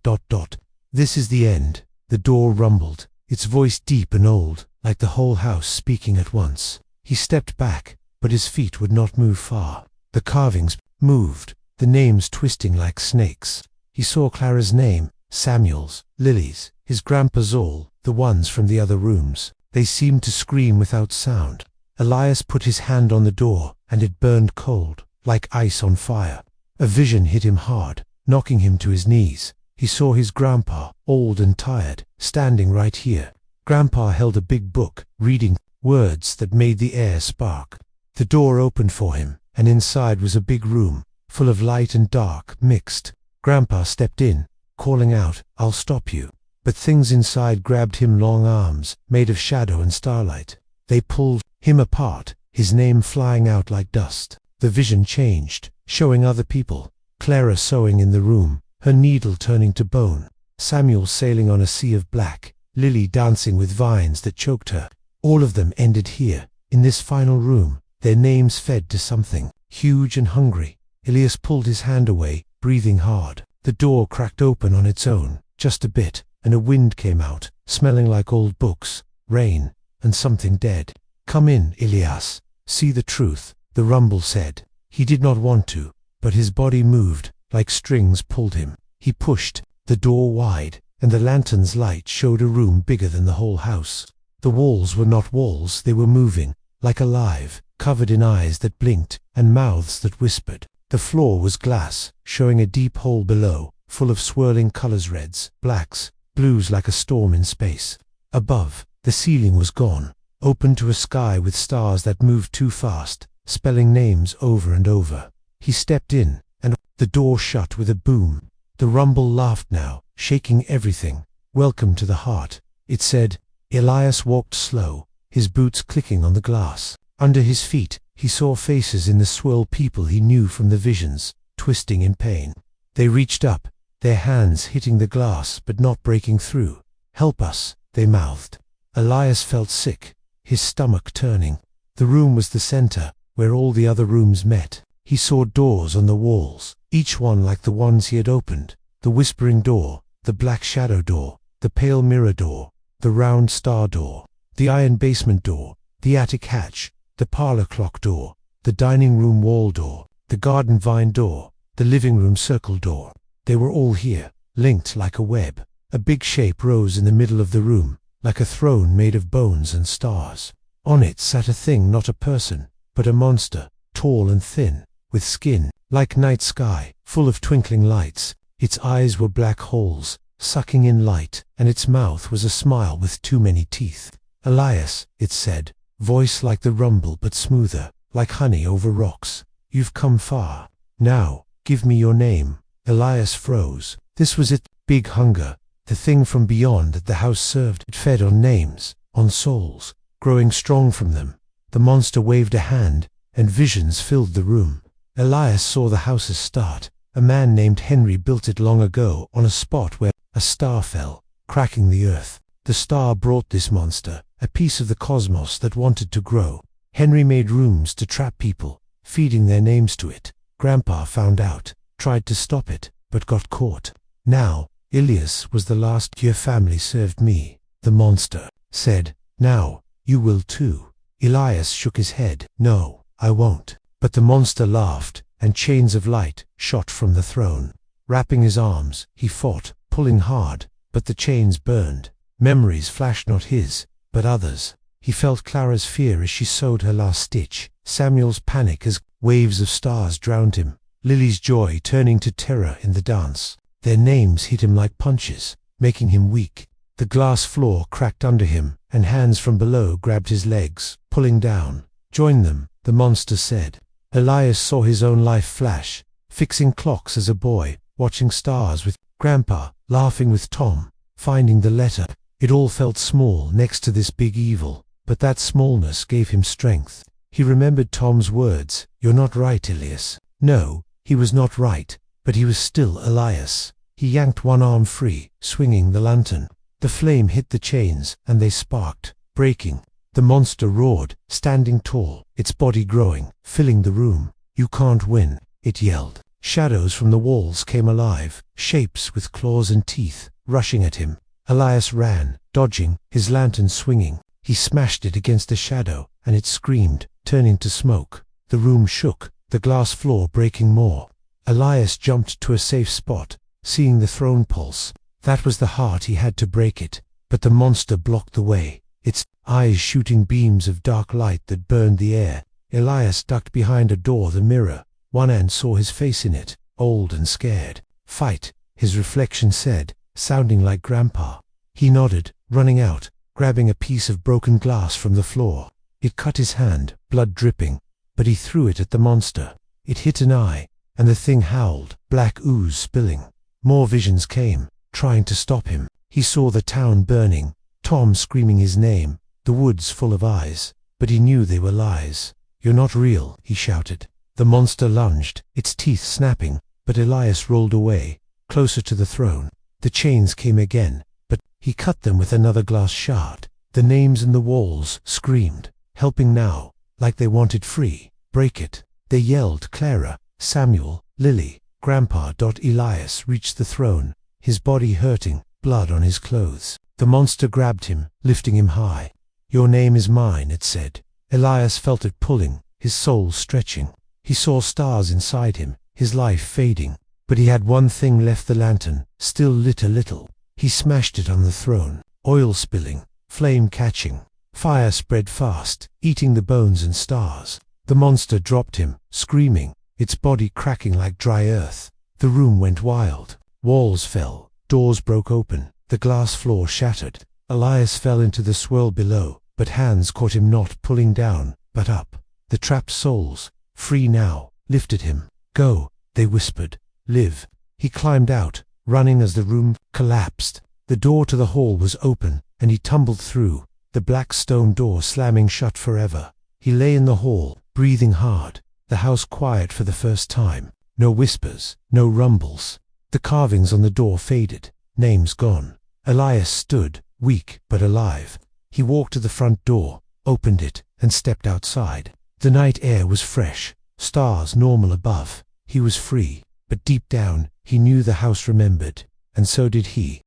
This is the end. The door rumbled, its voice deep and old, like the whole house speaking at once. He stepped back, but his feet would not move far. The carvings moved, the names twisting like snakes. He saw Clara's name, Samuel's, Lily's, his grandpa's, all the ones from the other rooms. They seemed to scream without sound. Elias put his hand on the door, and it burned cold, like ice on fire. A vision hit him hard, knocking him to his knees. He saw his grandpa, old and tired, standing right here. Grandpa held a big book, reading words that made the air spark. The door opened for him, and inside was a big room, full of light and dark mixed. Grandpa stepped in, calling out, "I'll stop you." But things inside grabbed him, long arms, made of shadow and starlight. They pulled him apart, his name flying out like dust. The vision changed, showing other people. Clara sewing in the room, her needle turning to bone. Samuel sailing on a sea of black. Lily dancing with vines that choked her. All of them ended here, in this final room, their names fed to something, huge and hungry. Elias pulled his hand away, breathing hard. The door cracked open on its own, just a bit, and a wind came out, smelling like old books, rain, and something dead. "Come in, Elias. See the truth," the rumble said. He did not want to, but his body moved, like strings pulled him. He pushed the door wide, and the lantern's light showed a room bigger than the whole house. The walls were not walls, they were moving, like alive, covered in eyes that blinked, and mouths that whispered. The floor was glass, showing a deep hole below, full of swirling colors, reds, blacks, blues, like a storm in space. Above, the ceiling was gone, open to a sky with stars that moved too fast, spelling names over and over. He stepped in, and the door shut with a boom. The rumble laughed now, shaking everything. "Welcome to the heart," it said. Elias walked slow, his boots clicking on the glass. Under his feet, he saw faces in the swirl, people he knew from the visions, twisting in pain. They reached up, their hands hitting the glass but not breaking through. "Help us," they mouthed. Elias felt sick, his stomach turning. The room was the center, where all the other rooms met. He saw doors on the walls, each one like the ones he had opened. The whispering door, the black shadow door, the pale mirror door, the round star door, the iron basement door, the attic hatch, the parlor clock door, the dining room wall door, the garden vine door, the living room circle door. They were all here, linked like a web. A big shape rose in the middle of the room, like a throne made of bones and stars. On it sat a thing, not a person, but a monster, tall and thin, with skin like night sky, full of twinkling lights. Its eyes were black holes, sucking in light, and its mouth was a smile with too many teeth. "Elias," it said, voice like the rumble but smoother, like honey over rocks. "You've come far. Now, give me your name." Elias froze. This was it, big hunger, the thing from beyond that the house served. It fed on names, on souls, growing strong from them. The monster waved a hand, and visions filled the room. Elias saw the house's start. A man named Henry built it long ago on a spot where a star fell, cracking the earth. The star brought this monster, a piece of the cosmos that wanted to grow. Henry made rooms to trap people, feeding their names to it. Grandpa found out, tried to stop it, but got caught. Now, Elias was the last. "Your family served me," the monster said. "Now, you will too." Elias shook his head. "No, I won't." But the monster laughed, and chains of light shot from the throne. Wrapping his arms, he fought, pulling hard, but the chains burned. Memories flashed, not his, but others. He felt Clara's fear as she sewed her last stitch, Samuel's panic as waves of stars drowned him, Lily's joy turning to terror in the dance. Their names hit him like punches, making him weak. The glass floor cracked under him, and hands from below grabbed his legs, pulling down. "Join them," the monster said. Elias saw his own life flash, fixing clocks as a boy, watching stars with Grandpa, laughing with Tom, finding the letter. It all felt small next to this big evil, but that smallness gave him strength. He remembered Tom's words, "You're not right, Elias." No, he was not right, but he was still Elias. He yanked one arm free, swinging the lantern. The flame hit the chains, and they sparked, breaking. The monster roared, standing tall, its body growing, filling the room. "You can't win," it yelled. Shadows from the walls came alive, shapes with claws and teeth, rushing at him. Elias ran, dodging, his lantern swinging. He smashed it against a shadow, and it screamed, turning to smoke. The room shook, the glass floor breaking more. Elias jumped to a safe spot, seeing the throne pulse. That was the heart he had to break it, but the monster blocked the way, its eyes shooting beams of dark light that burned the air. Elias ducked behind a door, the mirror. One hand saw his face in it, old and scared. "Fight," his reflection said, sounding like Grandpa. He nodded, running out, grabbing a piece of broken glass from the floor. It cut his hand, blood dripping, but he threw it at the monster. It hit an eye, and the thing howled, black ooze spilling. More visions came, trying to stop him. He saw the town burning, Tom screaming his name, the woods full of eyes, but he knew they were lies. "You're not real," he shouted. The monster lunged, its teeth snapping, but Elias rolled away, closer to the throne. The chains came again, but he cut them with another glass shard. The names in the walls screamed, helping now, like they wanted free. "Break it." They yelled. Clara, Samuel, Lily, Grandpa. Elias reached the throne, his body hurting, blood on his clothes. The monster grabbed him, lifting him high. "Your name is mine," it said. Elias felt it pulling, his soul stretching. He saw stars inside him, his life fading. But he had one thing left, the lantern, still lit a little. He smashed it on the throne, oil spilling, flame catching. Fire spread fast, eating the bones and stars. The monster dropped him, screaming, its body cracking like dry earth. The room went wild. Walls fell, doors broke open, the glass floor shattered. Elias fell into the swirl below, but hands caught him, not pulling down, but up. The trapped souls, free now, lifted him. "Go," they whispered. "Live." He climbed out, running as the room collapsed. The door to the hall was open, and he tumbled through, the black stone door slamming shut forever. He lay in the hall, breathing hard, the house quiet for the first time. No whispers, no rumbles. The carvings on the door faded, names gone. Elias stood, weak but alive. He walked to the front door, opened it, and stepped outside. The night air was fresh, stars normal above. He was free, but deep down, he knew the house remembered, and so did he.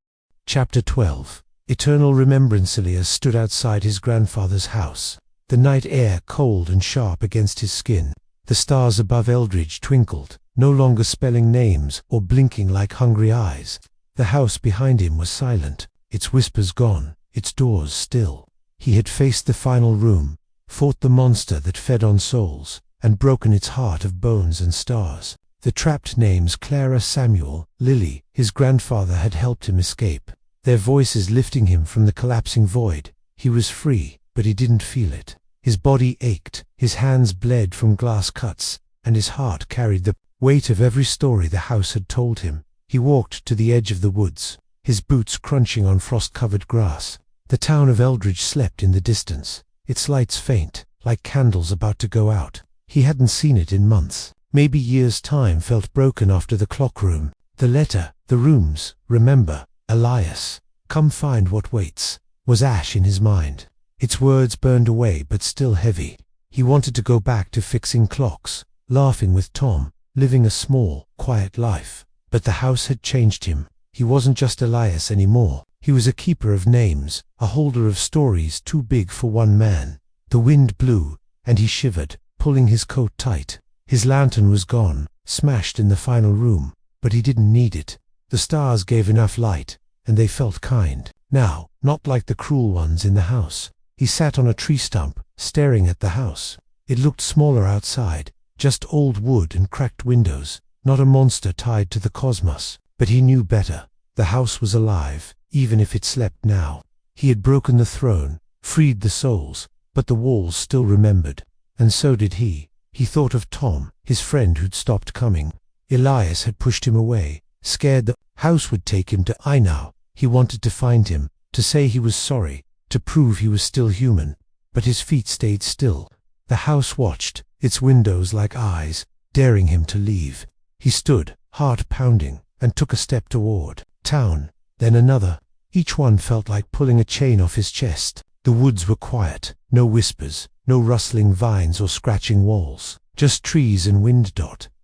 Chapter 12. Eternal remembrance. Elias stood outside his grandfather's house, the night air cold and sharp against his skin. The stars above Eldridge twinkled, no longer spelling names or blinking like hungry eyes. The house behind him was silent, its whispers gone, its doors still. He had faced the final room, fought the monster that fed on souls, and broken its heart of bones and stars. The trapped names Clara, Samuel, Lily, his grandfather had helped him escape, their voices lifting him from the collapsing void. He was free, but he didn't feel it. His body ached, his hands bled from glass cuts, and his heart carried the weight of every story the house had told him. He walked to the edge of the woods, his boots crunching on frost-covered grass. The town of Eldridge slept in the distance, its lights faint, like candles about to go out. He hadn't seen it in months. Maybe years' time felt broken after the clock room, the letter, the rooms. Remember, Elias, come find what waits, was ash in his mind. Its words burned away but still heavy. He wanted to go back to fixing clocks, laughing with Tom, living a small, quiet life. But the house had changed him. He wasn't just Elias anymore. He was a keeper of names, a holder of stories too big for one man. The wind blew, and he shivered, pulling his coat tight. His lantern was gone, smashed in the final room, but he didn't need it. The stars gave enough light, and they felt kind. Now, not like the cruel ones in the house. He sat on a tree stump, staring at the house. It looked smaller outside, just old wood and cracked windows, not a monster tied to the cosmos. But he knew better. The house was alive, even if it slept now. He had broken the throne, freed the souls, but the walls still remembered. And so did he. He thought of Tom, his friend who'd stopped coming. Elias had pushed him away, scared the house would take him to I now. He wanted to find him, to say he was sorry, to prove he was still human. But his feet stayed still. The house watched, its windows like eyes, daring him to leave. He stood, heart pounding, and took a step toward town, then another. Each one felt like pulling a chain off his chest. The woods were quiet, no whispers, no rustling vines or scratching walls, just trees and wind.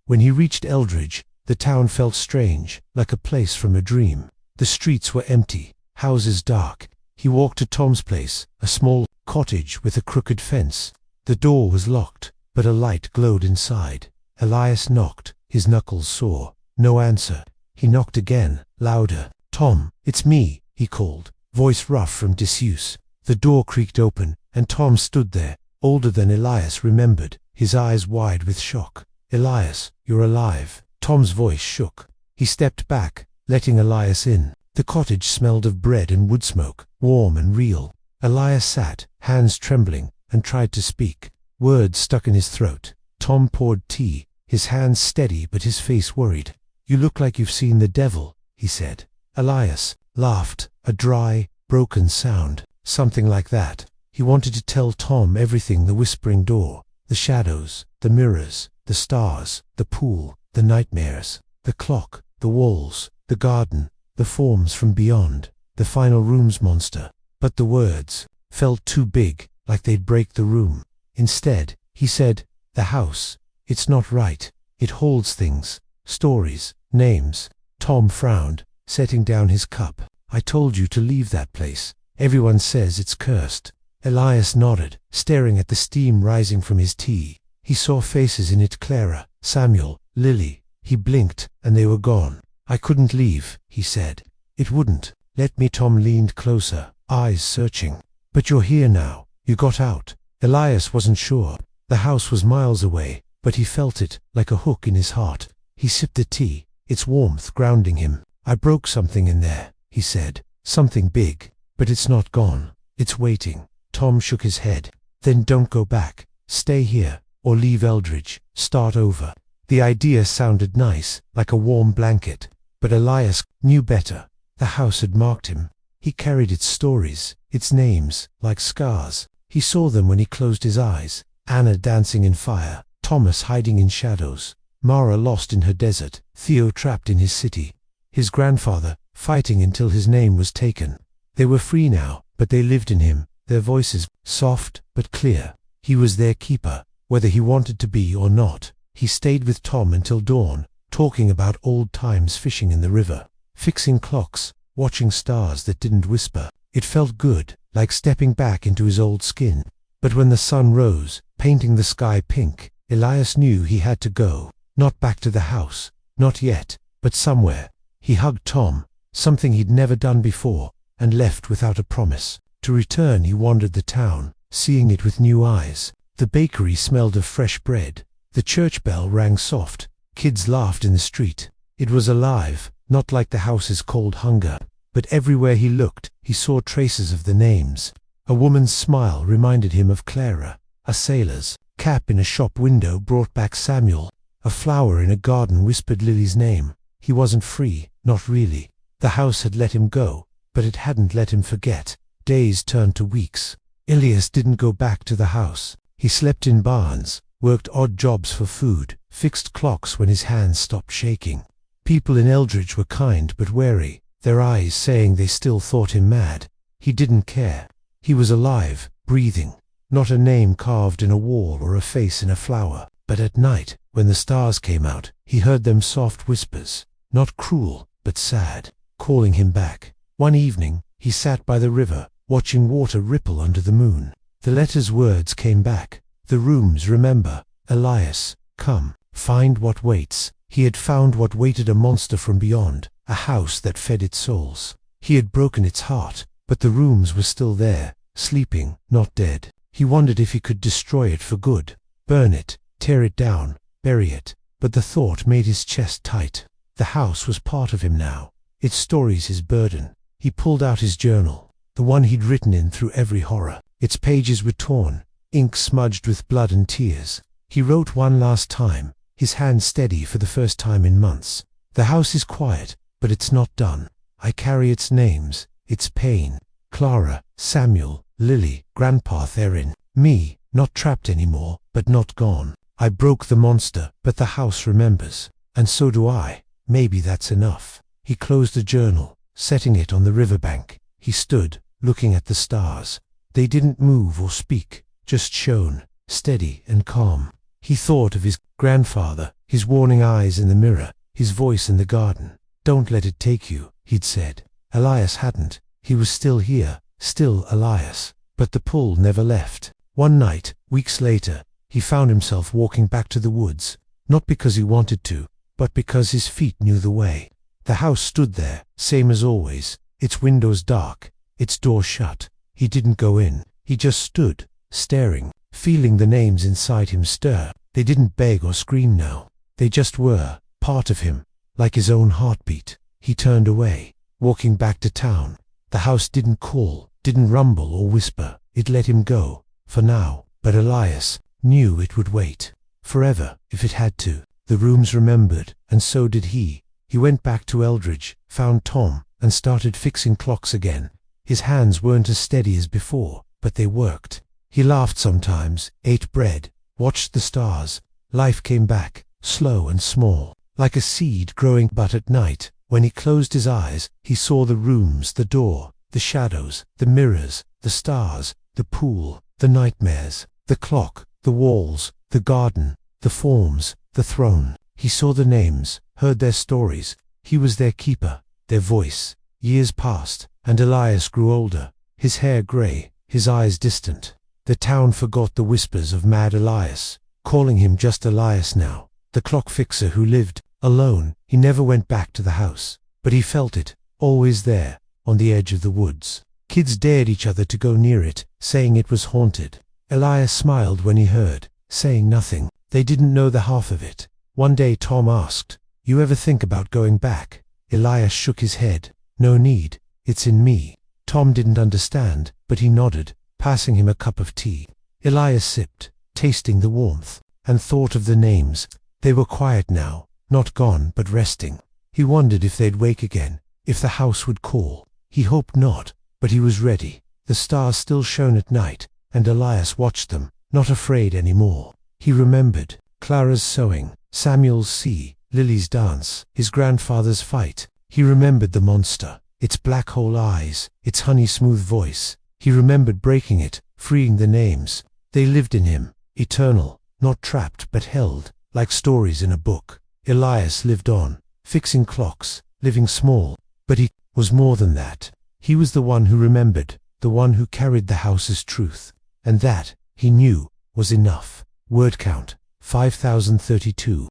When he reached Eldridge, the town felt strange, like a place from a dream. The streets were empty, houses dark. He walked to Tom's place, a small cottage with a crooked fence. The door was locked, but a light glowed inside. Elias knocked, his knuckles sore. No answer. He knocked again, louder. "Tom, it's me," he called, voice rough from disuse. The door creaked open, and Tom stood there, older than Elias remembered, his eyes wide with shock. "Elias, you're alive." Tom's voice shook. He stepped back, letting Elias in. The cottage smelled of bread and wood smoke, warm and real. Elias sat, hands trembling, and tried to speak. Words stuck in his throat. Tom poured tea, his hands steady but his face worried. "You look like you've seen the devil," he said. Elias laughed, a dry, broken sound, something like that. He wanted to tell Tom everything: the whispering door, the shadows, the mirrors, the stars, the pool, the nightmares, the clock, the walls, the garden, the forms from beyond, the final room's monster. But the words felt too big, like they'd break the room. Instead, he said, "The house, it's not right. It holds things, stories, names." Tom frowned, setting down his cup. "I told you to leave that place. Everyone says it's cursed." Elias nodded, staring at the steam rising from his tea. He saw faces in it: Clara, Samuel, Lily. He blinked, and they were gone. "I couldn't leave," he said. "It wouldn't let me." Tom leaned closer, eyes searching. "But you're here now. You got out." Elias wasn't sure. The house was miles away, but he felt it, like a hook in his heart. He sipped the tea, its warmth grounding him. "I broke something in there," he said. "Something big. But it's not gone. It's waiting." Tom shook his head. "Then don't go back. Stay here, or leave Eldridge. Start over." The idea sounded nice, like a warm blanket. But Elias knew better. The house had marked him. He carried its stories, its names, like scars. He saw them when he closed his eyes. Anna dancing in fire, Thomas hiding in shadows, Mara lost in her desert, Theo trapped in his city, his grandfather fighting until his name was taken. They were free now, but they lived in him, their voices soft but clear. He was their keeper, whether he wanted to be or not. He stayed with Tom until dawn, talking about old times fishing in the river, fixing clocks, watching stars that didn't whisper. It felt good, like stepping back into his old skin. But when the sun rose, painting the sky pink, Elias knew he had to go. Not back to the house, not yet, but somewhere. He hugged Tom, something he'd never done before, and left without a promise. To return, he wandered the town, seeing it with new eyes. The bakery smelled of fresh bread. The church bell rang soft. Kids laughed in the street. It was alive, not like the house's cold hunger. But everywhere he looked, he saw traces of the names. A woman's smile reminded him of Clara. A sailor's cap in a shop window brought back Samuel. A flower in a garden whispered Lily's name. He wasn't free, not really. The house had let him go, but it hadn't let him forget. Days turned to weeks. Elias didn't go back to the house. He slept in barns, worked odd jobs for food, fixed clocks when his hands stopped shaking. People in Eldridge were kind but wary, their eyes saying they still thought him mad. He didn't care. He was alive, breathing. Not a name carved in a wall or a face in a flower. But at night, when the stars came out, he heard them soft whispers, not cruel, but sad, calling him back. One evening, he sat by the river, watching water ripple under the moon. The letter's words came back. The rooms remember. Elias, come, find what waits. He had found what waited, a monster from beyond, a house that fed its souls. He had broken its heart, but the rooms were still there, sleeping, not dead. He wondered if he could destroy it for good, burn it, tear it down, bury it. But the thought made his chest tight. The house was part of him now, its stories his burden. He pulled out his journal, the one he'd written in through every horror. Its pages were torn, ink smudged with blood and tears. He wrote one last time, his hand steady for the first time in months. The house is quiet, but it's not done. I carry its names, its pain. Clara, Samuel, Lily, Grandpa Theron. Me, not trapped anymore, but not gone. I broke the monster, but the house remembers. And so do I. Maybe that's enough. He closed the journal, setting it on the riverbank. He stood, looking at the stars. They didn't move or speak, just shone, steady and calm. He thought of his grandfather, his warning eyes in the mirror, his voice in the garden. Don't let it take you, he'd said. Elias hadn't. He was still here, still Elias. But the pull never left. One night, weeks later, he found himself walking back to the woods, not because he wanted to, but because his feet knew the way. The house stood there, same as always, its windows dark, its door shut. He didn't go in. He just stood, staring, feeling the names inside him stir. They didn't beg or scream now. They just were, part of him, like his own heartbeat. He turned away, walking back to town. The house didn't call, didn't rumble or whisper. It let him go, for now. But Elias knew it would wait, forever, if it had to. The rooms remembered, and so did he. He went back to Eldridge, found Tom, and started fixing clocks again. His hands weren't as steady as before, but they worked. He laughed sometimes, ate bread, watched the stars. Life came back, slow and small, like a seed growing. But at night, when he closed his eyes, he saw the rooms, the door, the shadows, the mirrors, the stars, the pool, the nightmares, the clock, the walls, the garden, the forms, the throne. He saw the names, heard their stories. He was their keeper, their voice. Years passed, and Elias grew older, his hair grey, his eyes distant. The town forgot the whispers of mad Elias, calling him just Elias now, the clock fixer who lived alone. He never went back to the house, but he felt it, always there, on the edge of the woods. Kids dared each other to go near it, saying it was haunted. Elias smiled when he heard, saying nothing. They didn't know the half of it. One day Tom asked, "You ever think about going back?" Elias shook his head. "No need, it's in me." Tom didn't understand, but he nodded, passing him a cup of tea. Elias sipped, tasting the warmth, and thought of the names. They were quiet now, not gone but resting. He wondered if they'd wake again, if the house would call. He hoped not, but he was ready. The stars still shone at night, and Elias watched them, not afraid anymore. He remembered Clara's sewing, Samuel's sea, Lily's dance, his grandfather's fight. He remembered the monster, its black hole eyes, its honey-smooth voice. He remembered breaking it, freeing the names. They lived in him, eternal, not trapped but held, Like stories in a book, Elias lived on, fixing clocks, living small. But he was more than that. He was the one who remembered, the one who carried the house's truth. And that, he knew, was enough. Word count, 5032.